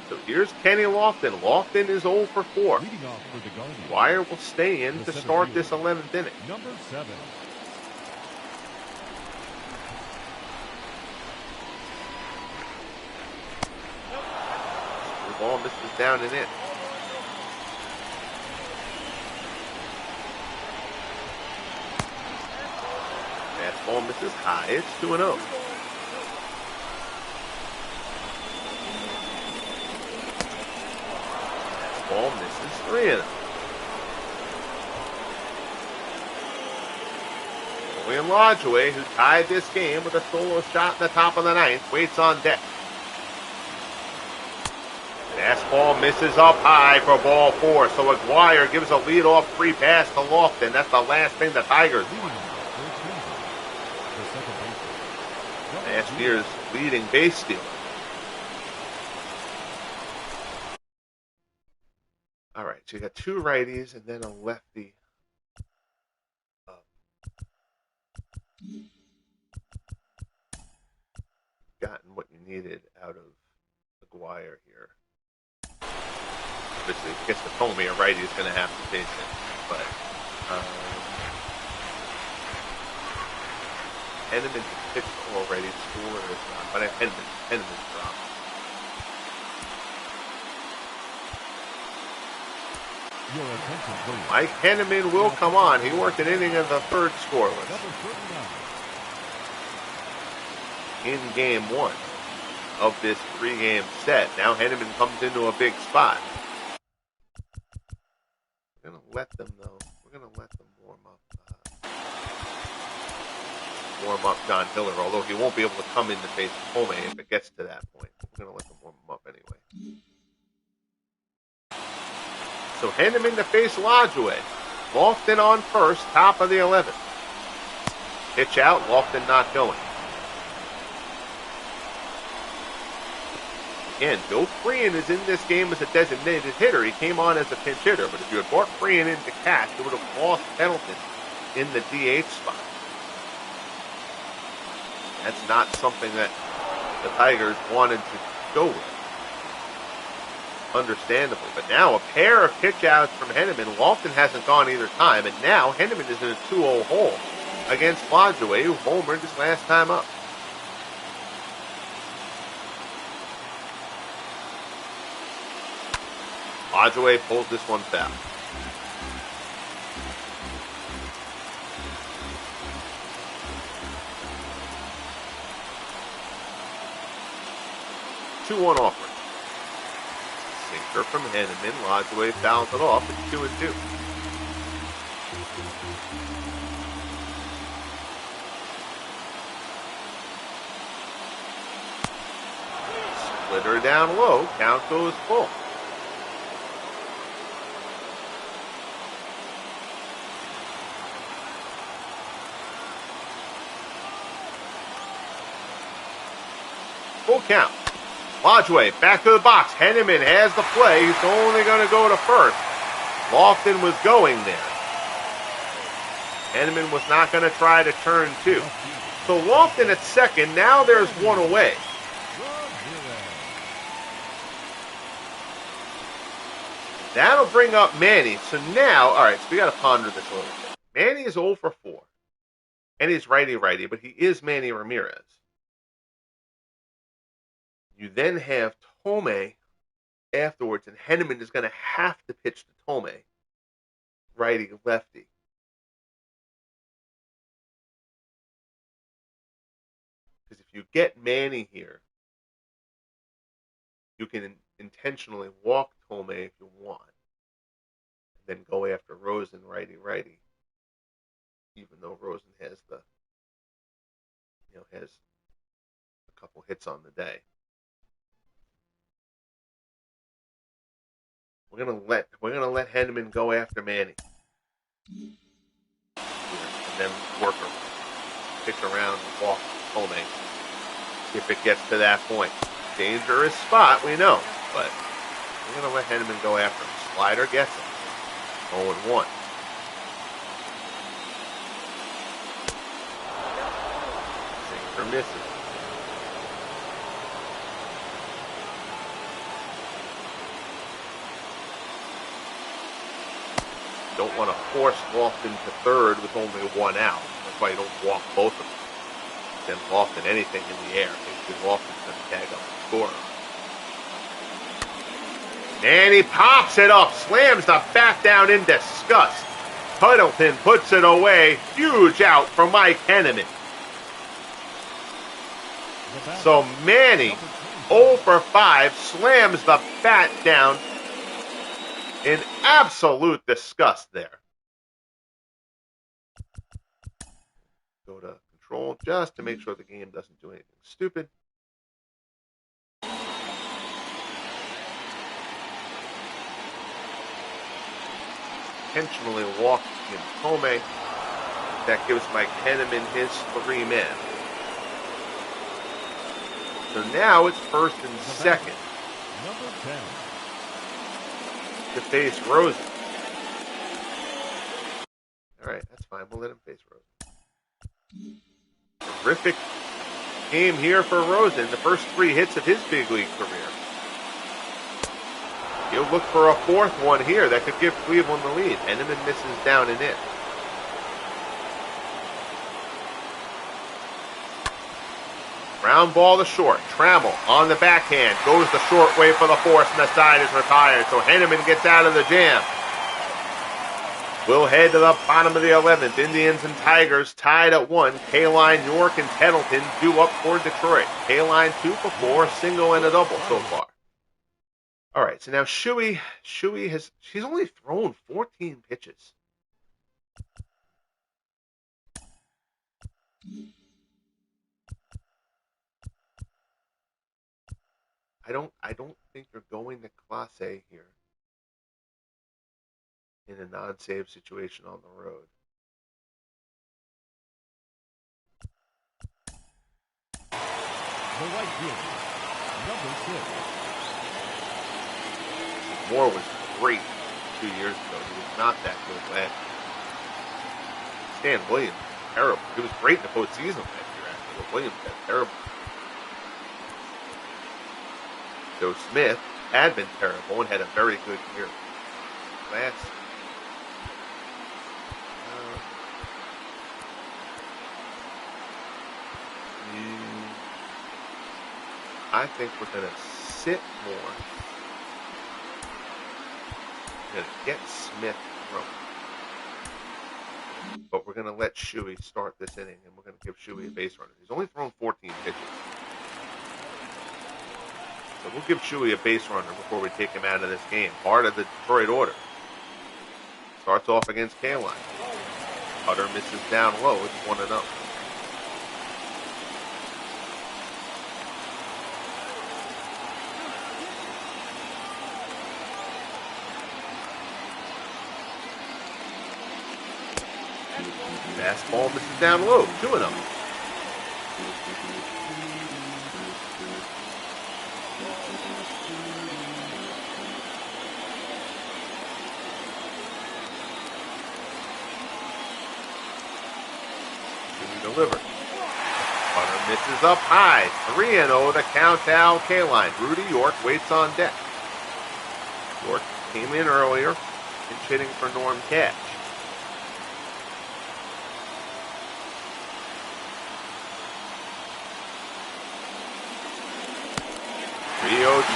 So here's Kenny Lofton. Lofton is 0 for 4. Wire will stay in to start this 11th inning. Number 7. The ball misses down and in. Fastball misses high. It's 2-0. Ball misses 3-0. William Lodgeway, who tied this game with a solo shot in the top of the 9th, waits on deck. Fastball misses up high for ball 4, so Aguirre gives a leadoff free pass to Lofton. That's the last thing the Tigers do. Last year's leading base stealer. All right, so you got 2 righties and then a lefty. Gotten what you needed out of Aguirre here. Obviously, if he gets the Comey, a righty is going to have to face it. But Henneman pitched already, scored is not. But Henneman's dropped. Mike Henneman will come on. He worked an inning of the 3rd scoreless in game 1 of this 3-game set. Now Henneman comes into a big spot. We're going to let them, though. We're going to let them warm up John Hiller, although he won't be able to come in to face Comey if it gets to that point. We're going to let them warm him up anyway. So Henneman to face Lodgeway. Lofton on first, top of the 11th. Pitch out, Lofton not going. Again, Bill Freehan is in this game as a designated hitter. He came on as a pinch hitter, but if you had brought Freehan in to catch, you would have lost Pendleton in the DH spot. That's not something that the Tigers wanted to go with. Understandable. But now a pair of pitch outs from Henneman. Lofton hasn't gone either time, and now Henneman is in a 2-0 hole against Lodgeway, who homered his last time up. Lodgeway pulls this one foul. Two-one offering. Sinker from Henneman. Lodgeway fouls it off. It's 2-2. Splitter down low. Count goes full. Full count. Lodgeway back to the box. Henneman has the play. He's only going to go to first. Lofton was going there. Henneman was not going to try to turn 2. So Lofton at second. Now there's one away. That'll bring up Manny. So now, all right, so we got to ponder this a little bit. Manny is 0 for 4. And he's righty-righty, but he is Manny Ramirez. You then have Thome afterwards, and Henneman is going to have to pitch to Thome, righty lefty. Because if you get Manny here, you can intentionally walk Thome if you want, and then go after Rosen righty, even though Rosen has has a couple hits on the day. We're gonna let Henneman go after Manny, and then Worker pitch around and walk Thome if it gets to that point. Dangerous spot, we know, but we're gonna let Henneman go after him. Slider gets him. 0-1. Sinker misses. Don't want to force Lofton to third with only one out. That's why you don't walk both of them. Then Lofton anything in the air. Basically, Lofton's going to tag up the score. And he pops it up, slams the bat down in disgust. Tuttleton puts it away. Huge out for Mike Henneman. So Manny, 0 for 5, slams the bat down in absolute disgust there. Go to control just to make sure the game doesn't do anything stupid. Intentionally walked in Thome. That gives Mike Henneman his 3 men. So now it's first and second. Number 10. To face Rosen. All right, that's fine. We'll let him face Rosen. Terrific game here for Rosen. The first 3 hits of his big league career. He'll look for a 4th one here that could give Cleveland the lead. Henneman misses down and in. Ground ball to short. Trammell on the backhand. Goes the short way for the force, and the side is retired. So Henneman gets out of the jam. We'll head to the bottom of the 11th. Indians and Tigers tied at 1. K-Line, York, and Tettleton due up for Detroit. K-Line 2 for 4, single and a double so far. All right, so now Shuey she's only thrown 14 pitches. I don't think you're going to Class A here in a non-save situation on the road. The right fielder, number 6. Moore was great 2 years ago. He was not that good last year. Stan Williams, terrible. He was great in the postseason last year, actually, but Williams had terrible. Joe Smith had been terrible and had a very good year last year. I think we're going to sit more. We're going to get Smith thrown. But we're going to let Shuey start this inning, and we're going to give Shuey a base runner. He's only thrown 14 pitches. So we'll give Shuey a base runner before we take him out of this game. Part of the Detroit order. Starts off against K-Line. Cutter misses down low. It's 1-0. Fastball misses down low. 2-0. Delivered. Cutter misses up high. 3-0 to count down K-Line. Rudy York waits on deck. York came in earlier and hitting for Norm Cash.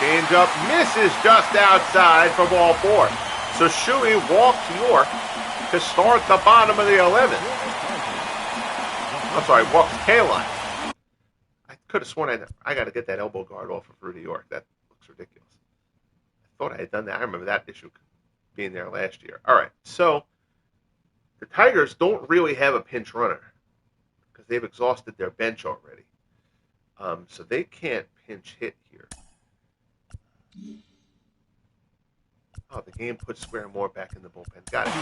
Change up misses just outside for ball 4. So Shuey walks York to start the bottom of the 11th. I'm sorry, walks K-line. I could have sworn I got to get that elbow guard off of Rudy York. That looks ridiculous. I thought I had done that. I remember that issue being there last year. All right, so the Tigers don't really have a pinch runner because they've exhausted their bench already. So they can't pinch hit here. Oh, the game puts Square Moore back in the bullpen. Got it.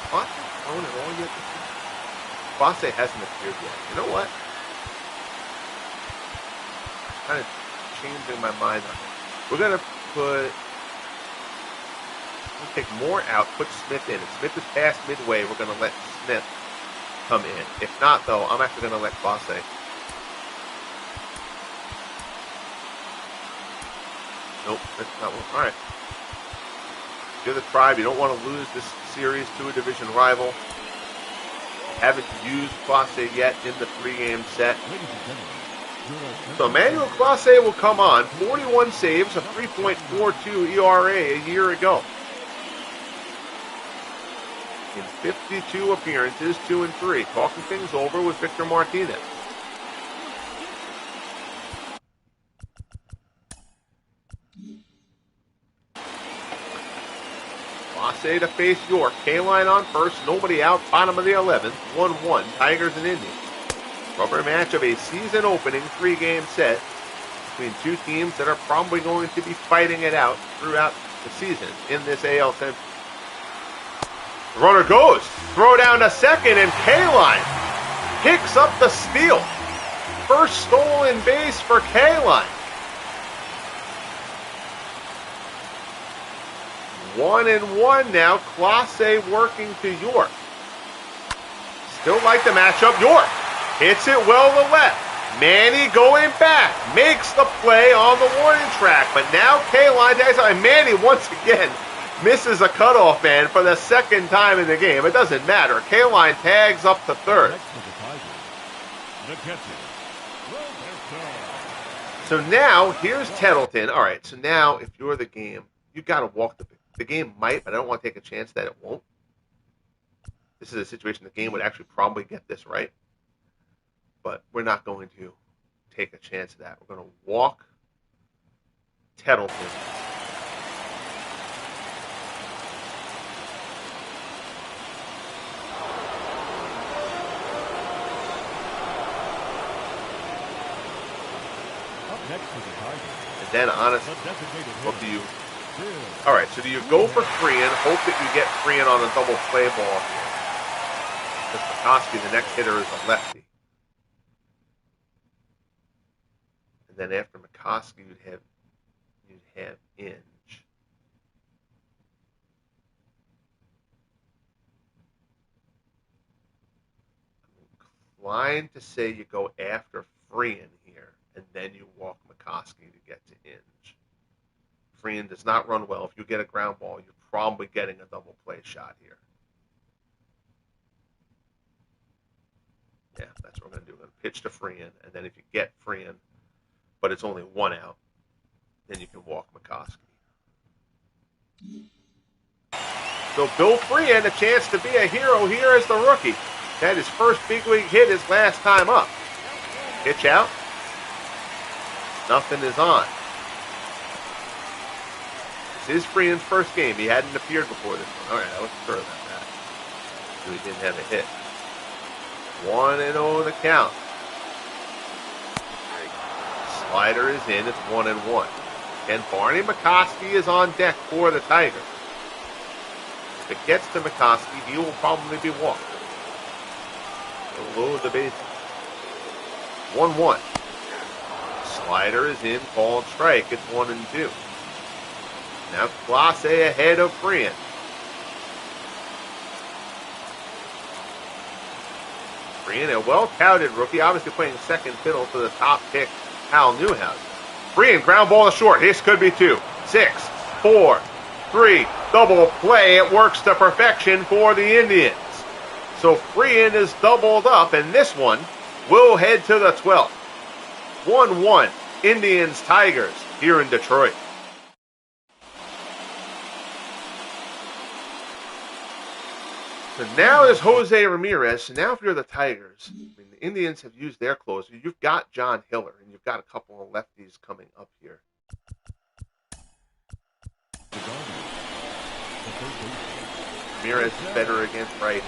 Fosse thrown it all yet? Fosse hasn't appeared yet. You know what? Kind of changing my mind on it. We're going to take Moore out, put Smith in. If Smith is past midway, we're going to let Smith come in. If not, though, I'm actually going to let Fosse. Nope, that's not one. All right. You're the Tribe. You don't want to lose this series to a division rival. Haven't used Fosse yet in the 3-game set. So Emmanuel Clase will come on. 41 saves, a 3.42 ERA a year ago. In 52 appearances, 2-3. Talking things over with Victor Martinez. Fosse to face York. K-line on first. Nobody out. Bottom of the 11th. 1-1. Tigers and Indians. Rubber match of a season-opening 3-game set between two teams that are probably going to be fighting it out throughout the season in this AL Central. The runner goes. Throw down to second, and K-line picks up the steal. First stolen base for K-line. 1-1 now. Clase working to York. Still like the matchup. York hits it well to left. Manny going back. Makes the play on the warning track. But now K-line tags on. And Manny once again misses a cutoff man for the second time in the game. It doesn't matter. K-line tags up to third. So now here's Tettleton. All right, so now if you're the game, you got to walk the game might, but I don't want to take a chance that it won't. This is a situation the game would actually probably get this right. But we're not going to take a chance of that. We're going to walk Tettleton. And then, honestly, what do you... All right, so do you go for Freehan, hope that you get Freehan on a double play ball here? Because McCoskey, the next hitter, is a lefty. And then after McCoskey, you'd have Inge. I'm inclined to say you go after Freehan here, and then you walk McCoskey to get to Inge. Freehan does not run well. If you get a ground ball, you're probably getting a double play shot here. Yeah, that's what we're going to do. We're going to pitch to Freehan, and then if you get Freehan, but it's only one out, then you can walk McCoskey. So Bill Freehan, a chance to be a hero here as the rookie. Had his first big league hit his last time up. Pitch out. Nothing is on. This is Freehan's first game. He hadn't appeared before this one. All right, I wasn't sure about that. So he didn't have a hit. 1-0 the count. Slider is in. It's 1-1. And Barney McCoskey is on deck for the Tigers. If it gets to McCoskey, he will probably be walked. He'll load the bases. 1-1. Slider is in. Called strike. It's 1-2. Now Clase ahead of Freehan. Freehan, a well-touted rookie, obviously playing second fiddle to the top pick, Hal Newhouser. Freehan, ground ball to short. This could be 2. 6, 4, 3. Double play. It works to perfection for the Indians. So Freehan is doubled up, and this one will head to the 12th. 1-1, Indians Tigers here in Detroit. So now there's Jose Ramirez. So now if you're the Tigers, I mean, the Indians have used their closer. You've got John Hiller, and you've got a couple of lefties coming up here. Ramirez is better against righties.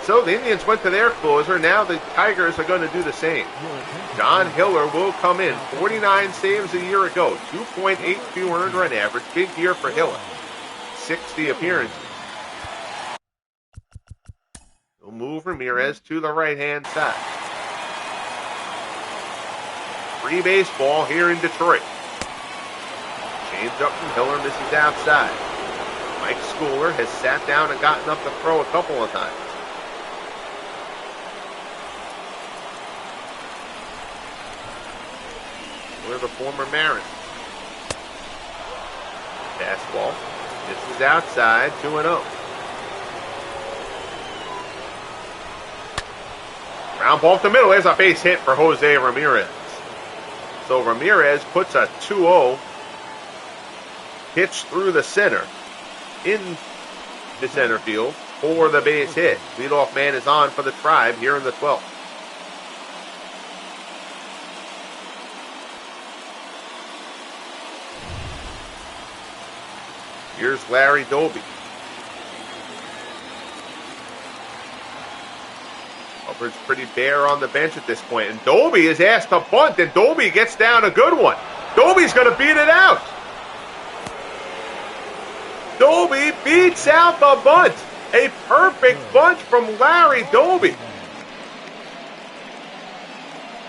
So the Indians went to their closer. Now the Tigers are going to do the same. John Hiller will come in. 49 saves a year ago. 2.82 earned run average. Big year for Hiller. 60 appearances. We'll move Ramirez to the right-hand side. Free baseball here in Detroit. Change up from Hiller, misses outside. Mike Schooler has sat down and gotten up to throw a couple of times. Schooler, the former Marin. Fastball. This is outside, 2-0. Ground ball to the middle. There's a base hit for Jose Ramirez. So Ramirez puts a 2-0 pitch through the center in the center field for the base hit. Leadoff man is on for the Tribe here in the 12th. Here's Larry Doby. Hubbard's pretty bare on the bench at this point. And Doby is asked to bunt, and Doby gets down a good one. Doby's going to beat it out. Doby beats out the bunt. A perfect bunt from Larry Doby.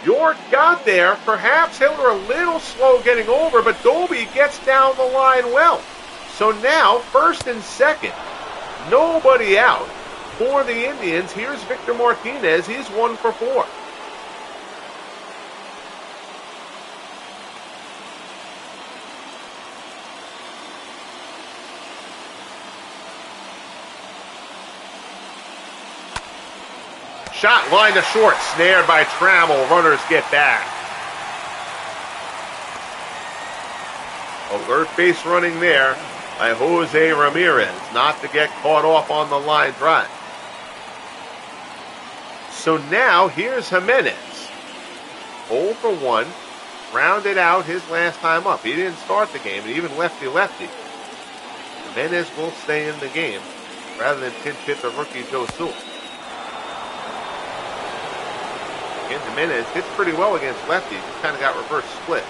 York got there. Perhaps Hiller a little slow getting over, but Doby gets down the line well. So now, first and second, nobody out for the Indians. Here's Victor Martinez. He's 1 for 4. Shot line to short, snared by Trammell. Runners get back. Alert base running there by Jose Ramirez, not to get caught off on the line drive. So now here's Jimenez. 0 for 1, rounded out his last time up. He didn't start the game, and even lefty-lefty. Jimenez will stay in the game rather than pinch hit the rookie Joe Sewell. Again, Jimenez hits pretty well against lefties. He's kind of got reverse splits.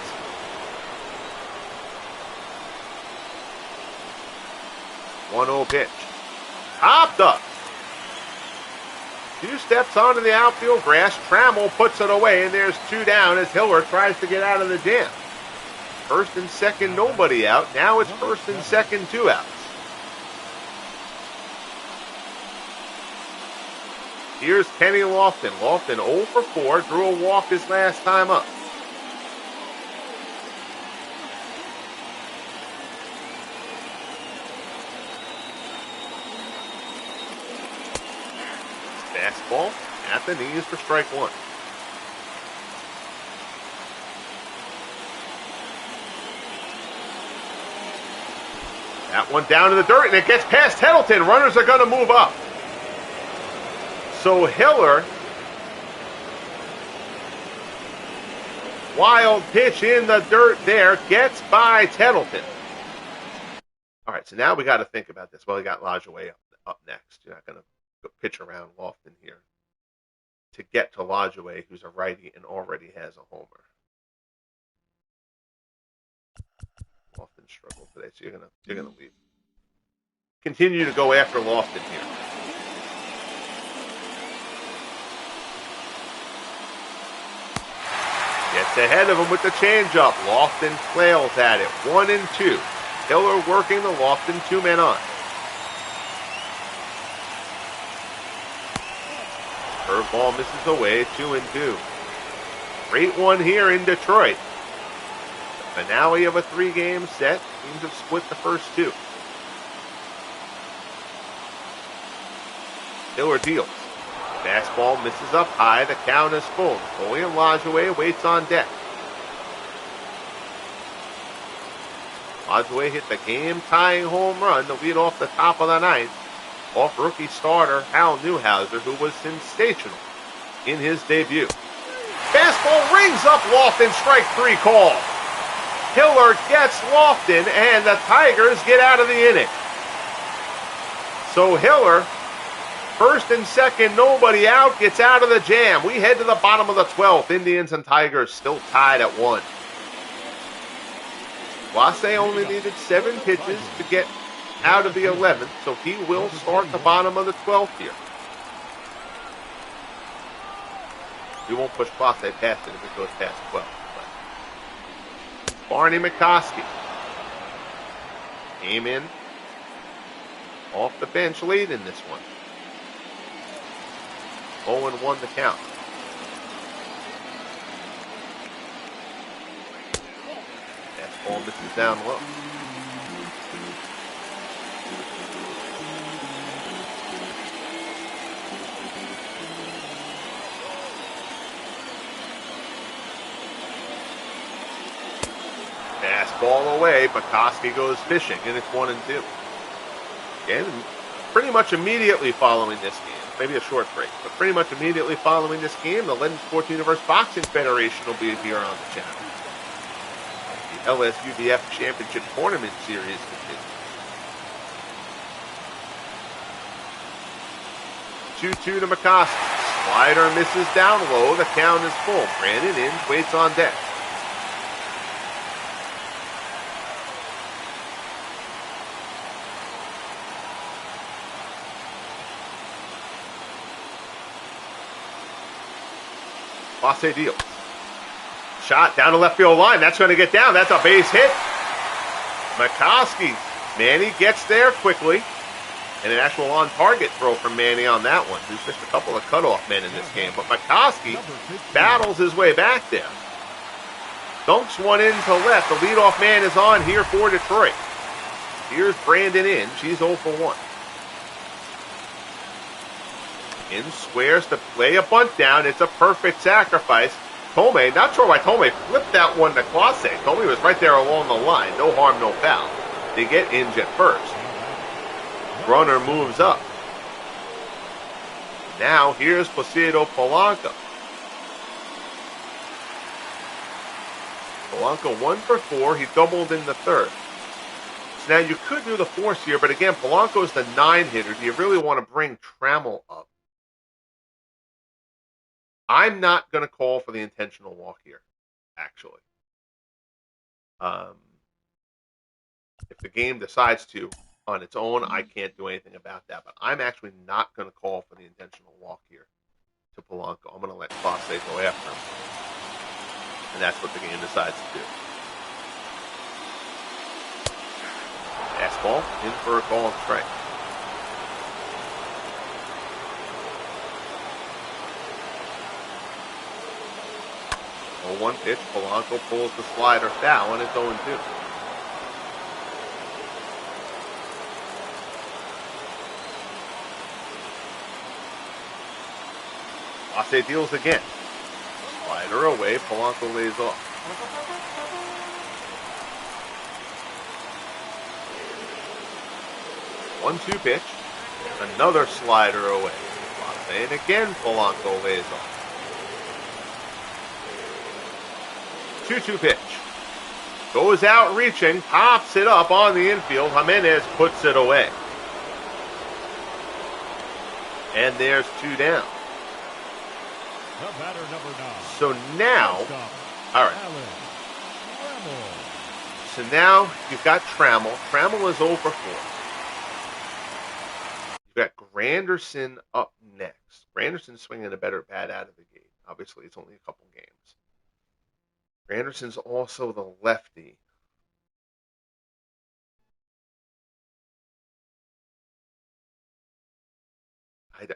1-0 pitch. Hopped up. 2 steps onto the outfield grass. Trammell puts it away, and there's 2 down as Hiller tries to get out of the jam. First and second, nobody out. Now it's first and second, 2 outs. Here's Kenny Lofton. Lofton 0 for 4, drew a walk his last time up. Fastball at the knees for strike 1. That one down to the dirt, and it gets past Heddleton. Runners are going to move up. So Hiller, wild pitch in the dirt there, gets by Tettleton. All right, so now we got to think about this. Well, you got Lajoie up next. You're not going to go pitch around Lofton here to get to Lajoie, who's a righty and already has a homer. Lofton struggled today, so you're gonna leave. Continue to go after Lofton here. Gets ahead of him with the changeup. Lofton flails at it. 1-2. Hiller working the Lofton 2-men on. Curveball misses away. 2-2. Great one here in Detroit. The finale of a 3-game set. Teams have split the first 2. Hiller deals. Fastball misses up high. The count is full. Napoleon Lajoie waits on deck. Lajoie hit the game-tying home run to lead off the top of the ninth off rookie starter Hal Newhouser, who was sensational in his debut. Fastball rings up Lofton, strike three call. Hiller gets Lofton, and the Tigers get out of the inning. So Hiller, first and second, nobody out, gets out of the jam. We head to the bottom of the 12th. Indians and Tigers still tied at 1. Clase only needed 7 pitches to get out of the 11th, so he will start the bottom of the 12th here. We won't push Clase past it if it goes past 12. But Barney McCoskey came in off the bench late in this one. 0-1 the count. Fastball misses down low. Fastball away. McCoskey goes fishing, and it's 1-2. Again, pretty much immediately following this game, maybe a short break, but pretty much immediately following this game, the Legends Sports Universe Boxing Federation will be here on the channel. The LSUBF Championship Tournament Series continues. 2-2 to McCoskey. Slider misses down low. The count is full. Brandon Inge waits on deck. Clase deals. Shot down the left field line. That's going to get down. That's a base hit. McCoskey. Manny gets there quickly. And an actual on-target throw from Manny on that one. He's missed a couple of cutoff men in this game. But McCoskey battles his way back there. Dunks one in to left. The leadoff man is on here for Detroit. Here's Brandon Inge. He's 0 for 1. Inge squares to play a bunt down. It's a perfect sacrifice. Tomei, not sure why Tomei flipped that one to Clase. Tomei was right there along the line. No harm, no foul. They get Inge at first. Runner moves up. Now here's Placido Polanco. Polanco 1 for 4. He doubled in the third. So now you could do the force here, but again, Polanco's the 9 hitter. Do you really want to bring Trammell up? I'm not going to call for the intentional walk here, actually. If the game decides to on its own, I can't do anything about that. But I'm actually not going to call for the intentional walk here to Polanco. I'm going to let Clase go after him. And that's what the game decides to do. Fastball in for a call and strike. A 1 pitch, Polanco pulls the slider foul, and it's 0-2. Clase deals again. Slider away, Polanco lays off. One-two pitch, another slider away. Clase, and again Polanco lays off. 2-2 pitch. Goes out reaching, pops it up on the infield. Jimenez puts it away. And there's 2 down. The batter, number 9. So now, all right. So now you've got Trammell. Trammell is 0 for 4. You've got Granderson up next. Granderson's swinging a better bat out of the gate. Obviously, it's only a couple games. Granderson's also the lefty.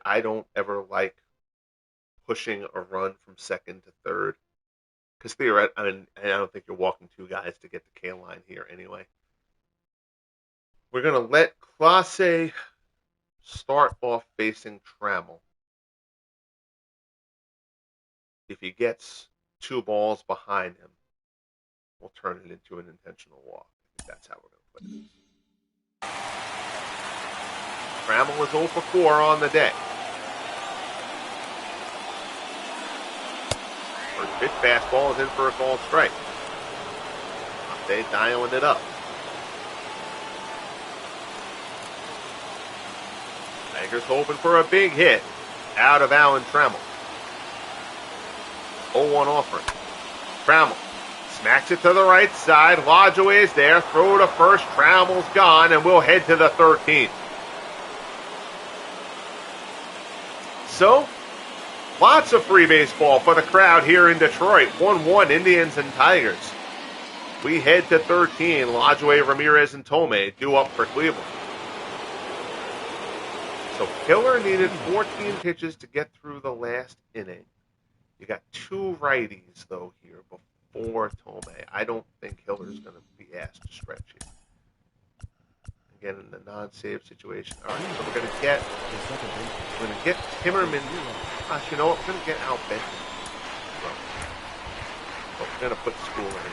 I don't ever like pushing a run from second to third. Because theoretically, I don't think you're walking 2 guys to get the K line here anyway. We're going to let Clase start off facing Trammell. If he gets 2 balls behind him, we'll turn it into an intentional walk. I think that's how we're going to put it. Trammell is 0 for 4 on the day. First pitch fastball is in for a called strike. They dialing it up. Tigers hoping for a big hit out of Alan Trammell. 0-1 offering. Trammell smacks it to the right side. Lodgeway's there. Throw to first. Trammell's gone, and we'll head to the 13th. So, lots of free baseball for the crowd here in Detroit. 1-1 Indians and Tigers. We head to 13. Lodgeway, Ramirez, and Tomei due up for Cleveland. So Hiller needed 14 pitches to get through the last inning. You got 2 righties, though, here before Tomei. I don't think Hiller's going to be asked to stretch here. Again, in the non-save situation. All right, so we're going to get Timmerman. Gosh, you know what? We're going to get Al Benton. But we're going to put Schooler in.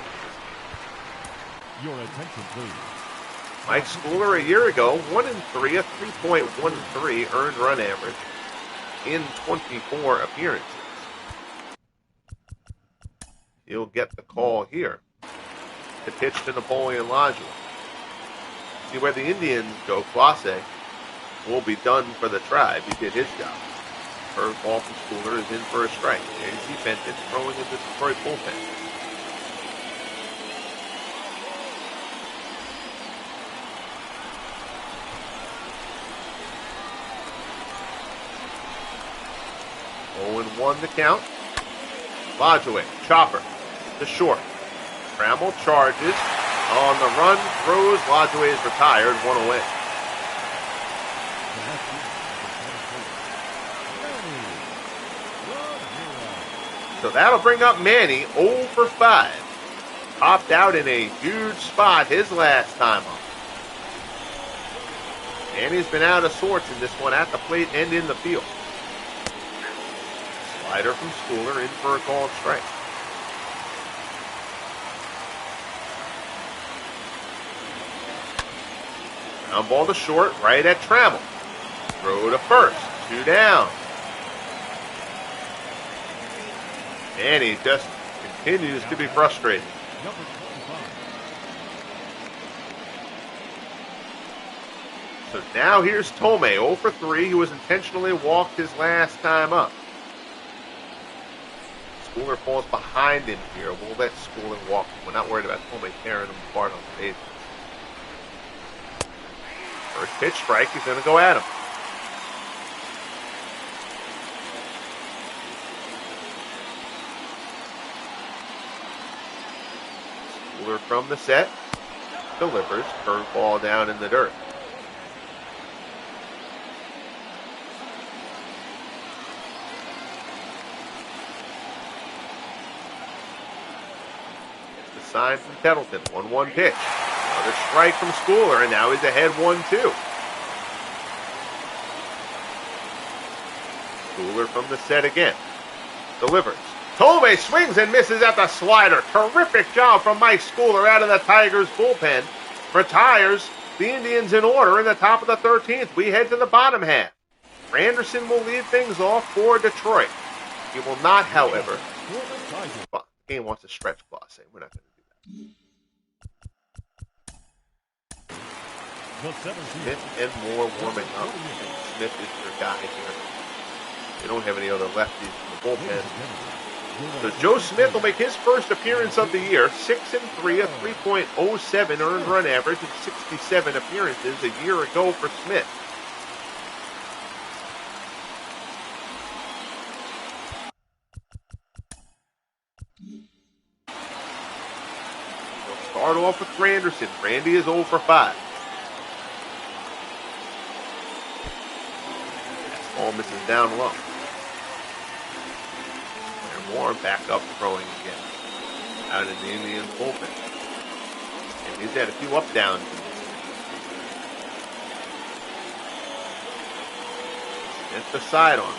Your attention, please. Mike Schooler a year ago, 1-3, a 3.13 earned run average in 24 appearances. He'll get the call here to pitch to Napoleon Lodgeway. See where the Indians go. Clase will be done for the tribe. He did his job. Curveball from Schooler is in for a strike. J.C. Benton throwing in the Detroit bullpen. Won the count. Lodgeway, chopper, to short. Trammell charges. On the run, throws. Lodgeway is retired, 1 away. So that'll bring up Manny, 0 for 5. Popped out in a huge spot his last time up. Manny's been out of sorts in this one at the plate and in the field. Slider from Schooler in for a called strike. Ground ball to short, right at Trammell. Throw to first, 2 down. And he just continues to be frustrated. So now here's Tomei, 0 for 3. He was intentionally walked his last time up. Schooler falls behind him here. We'll let Schooler walk. We're not worried about Tomei tearing him apart on the base. First pitch strike, he's going to go at him. Schooler from the set, delivers, curveball down in the dirt. Sign from Tettleton, 1-1 pitch. Another strike from Schooler, and now he's ahead 1-2. Schooler from the set again. Delivers. Tomei swings and misses at the slider. Terrific job from Mike Schooler out of the Tigers bullpen. Retires the Indians in order in the top of the 13th. We head to the bottom half. Anderson will lead things off for Detroit. He will not, however. The game wants to stretch Clase. We're not going to do that. Smith and Moore warming up. Smith is your guy here. They don't have any other lefties in the bullpen. So Joe Smith will make his first appearance of the year. 6-3, a 3.07 earned run average in 67 appearances a year ago for Smith. We'll start off with Granderson. Randy is 0 for 5. Ball misses down low. And Moore back up throwing again. Out in the Indians bullpen. And he's had a few up downs. Smith the sidearm.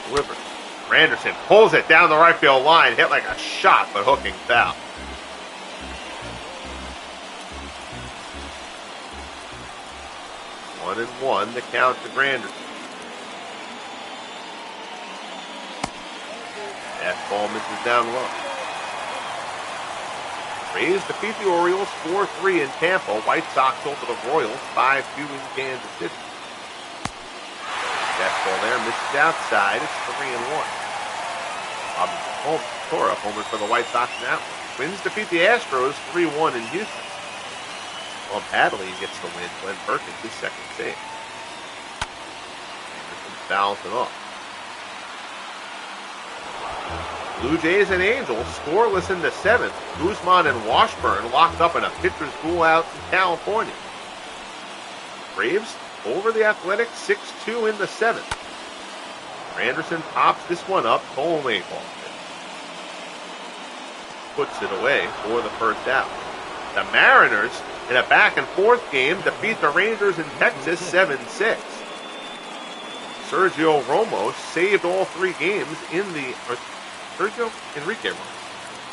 Delivers. Granderson pulls it down the right field line. Hit like a shot, but hooking foul. One and one, the count to Granderson. Fastball misses down low. Rays defeat the Orioles 4-3 in Tampa. White Sox over the Royals 5-2 in Kansas City. Fastball there misses outside. It's 3-1. Bobby Torra homered for the White Sox now. Twins defeat the Astros 3-1 in Houston. Well, Hadley gets the win. Glenn Perkins, his second save. Anderson fouls it off. Blue Jays and Angels scoreless in the seventh. Guzman and Washburn locked up in a pitcher's duel out in California. Braves over the Athletics 6-2 in the seventh. Anderson pops this one up. Only ball. Puts it away for the first out. The Mariners, in a back-and-forth game, defeat the Rangers in Texas 7-6. Sergio Romo saved all three games in the...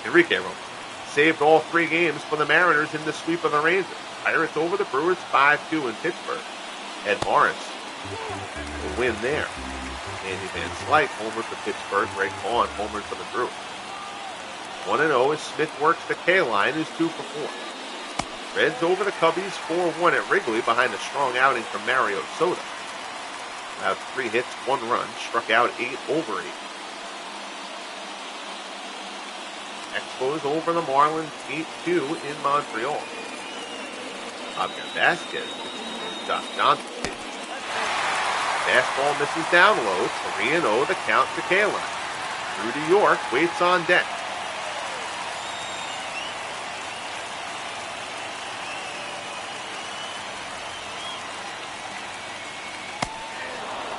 Enrique Romo saved all three games for the Mariners in the sweep of the Rangers. Pirates over the Brewers 5-2 in Pittsburgh. Ed Morris, the win there. Andy Van Slyke homered for Pittsburgh. Greg Vaughn homered for the Brewers. 1-0 as Smith works the K-line, who's 2 for 4. Reds over the Cubbies 4-1 at Wrigley behind a strong outing from Mario Soto. Allowed 3 hits, 1 run, struck out 8 over 8. Expos over the Marlins 8-2 in Montreal. Javier Vasquez, Josh Johnson. Fastball misses down low, 3-0 the count to K-line. Rudy York waits on deck.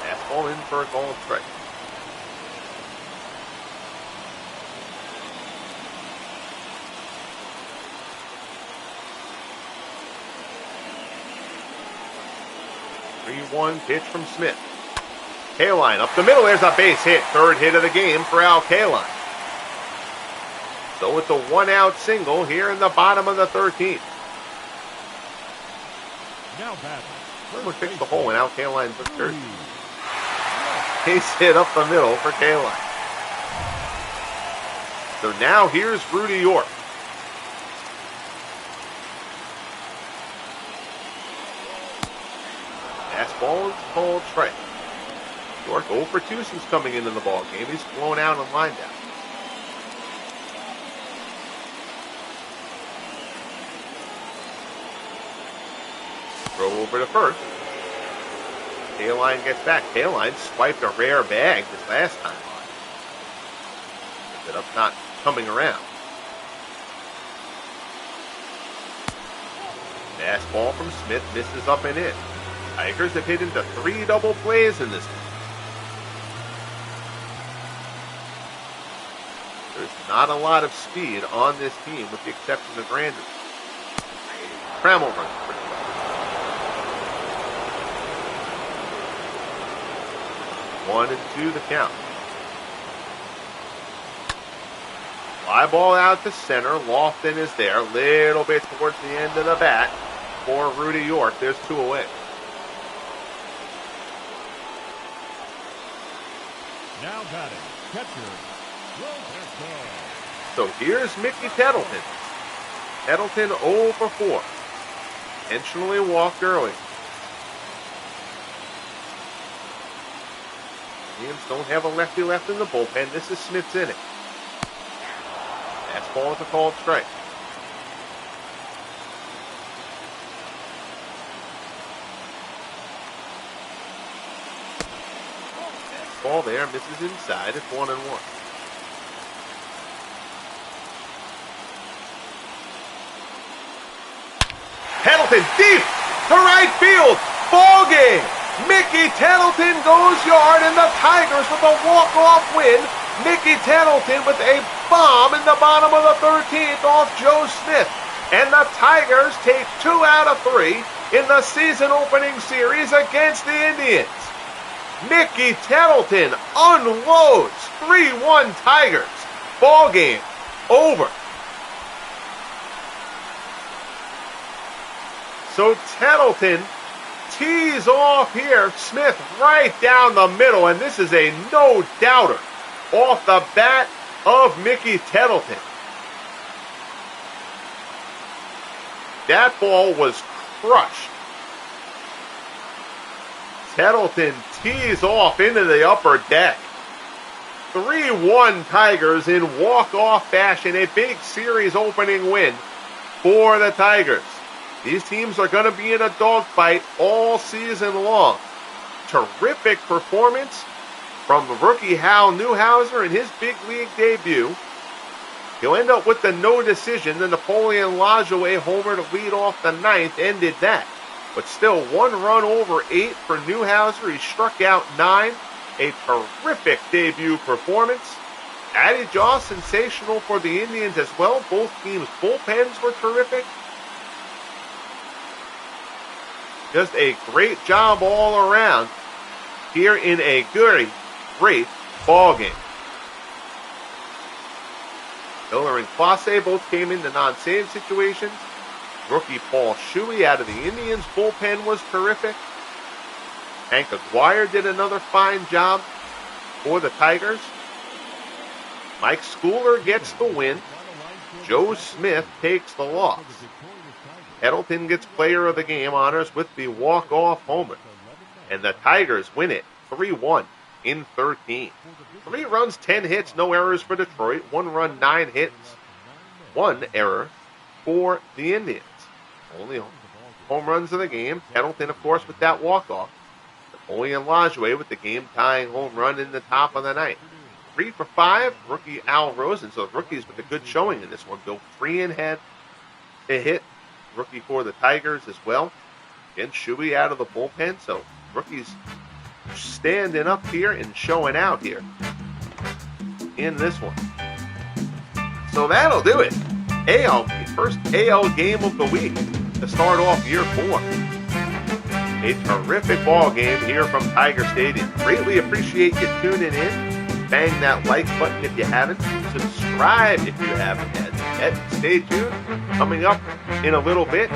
Fastball in for a called strike. One pitch from Smith. K-line up the middle. There's a base hit. Third hit of the game for Al K-line. So it's a 1-out single here in the bottom of the 13th. Now batting. Someone fixed the hole when Al K-line took third. Base hit up the middle for K-line. So now here's Rudy York. Fastball is called strike. York 0 for 2 since coming into the ball game. He's blown out and lined out. Throw over to first. K-line gets back. K-line swiped a rare bag this last time on. Ended up not coming around. Fastball from Smith misses up and in. Tigers have hit into 3 double plays in this game. There's not a lot of speed on this team with the exception of Granderson. Trammell runs pretty well. 1-2 the count. Fly ball out to center. Lofton is there. Little bit towards the end of the bat for Rudy York. There's 2 away. Now batting, catcher, Roberto. So here's Mickey Tettleton. Tettleton 0 for 4. Intentionally walked early. Indians don't have a lefty left in the bullpen. This is Smith's inning. Fastball is a called strike. Ball there, misses inside. It's 1-1. Tettleton deep to right field. Ball game. Mickey Tettleton goes yard, and the Tigers with a walk-off win. Mickey Tettleton with a bomb in the bottom of the 13th off Joe Smith. And the Tigers take 2 out of 3 in the season opening series against the Indians. Mickey Tettleton unloads. 3-1 Tigers. Ball game over. So Tettleton tees off here. Smith right down the middle, and this is a no-doubter off the bat of Mickey Tettleton. That ball was crushed. Tettleton tees off into the upper deck. 3-1 Tigers in walk-off fashion. A big series opening win for the Tigers. These teams are going to be in a dogfight all season long. Terrific performance from the rookie Hal Newhouser in his big league debut. He'll end up with the no decision. The Napoleon Lajoie homer to lead off the ninth ended that. But still, 1 run over 8 for Newhouser. He struck out 9. A terrific debut performance. Addie Joss sensational for the Indians as well. Both teams' bullpens were terrific. Just a great job all around here in a great ball game. Miller and Clase both came into non-save situations. Rookie Paul Shuey out of the Indians' bullpen was terrific. Hank Aguirre did another fine job for the Tigers. Mike Schooler gets the win. Joe Smith takes the loss. Tettleton gets player of the game honors with the walk-off homer. And the Tigers win it 3-1 in 13. 3 runs, 10 hits, no errors for Detroit. 1 run, 9 hits. 1 error for the Indians. Only home runs of the game. Tettleton, of course, with that walk-off. Napoleon Lajoie with the game-tying home run in the top of the ninth. 3 for 5, rookie Al Rosen. So the rookies with a good showing in this one. Bill Freehan had a hit. Rookie for the Tigers as well. Again, Shuey out of the bullpen. So rookies standing up here and showing out here in this one. So that'll do it. First AL game of the week to start off year 4. A terrific ball game here from Tiger Stadium. Greatly appreciate you tuning in. Bang that like button if you haven't. Subscribe if you haven't yet. Stay tuned. Coming up in a little bit,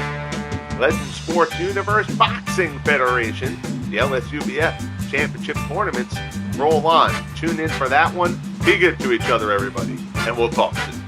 Legend Sports Universe Boxing Federation, the LSUBF Championship Tournaments roll on. Tune in for that one. Be good to each other, everybody, and we'll talk soon.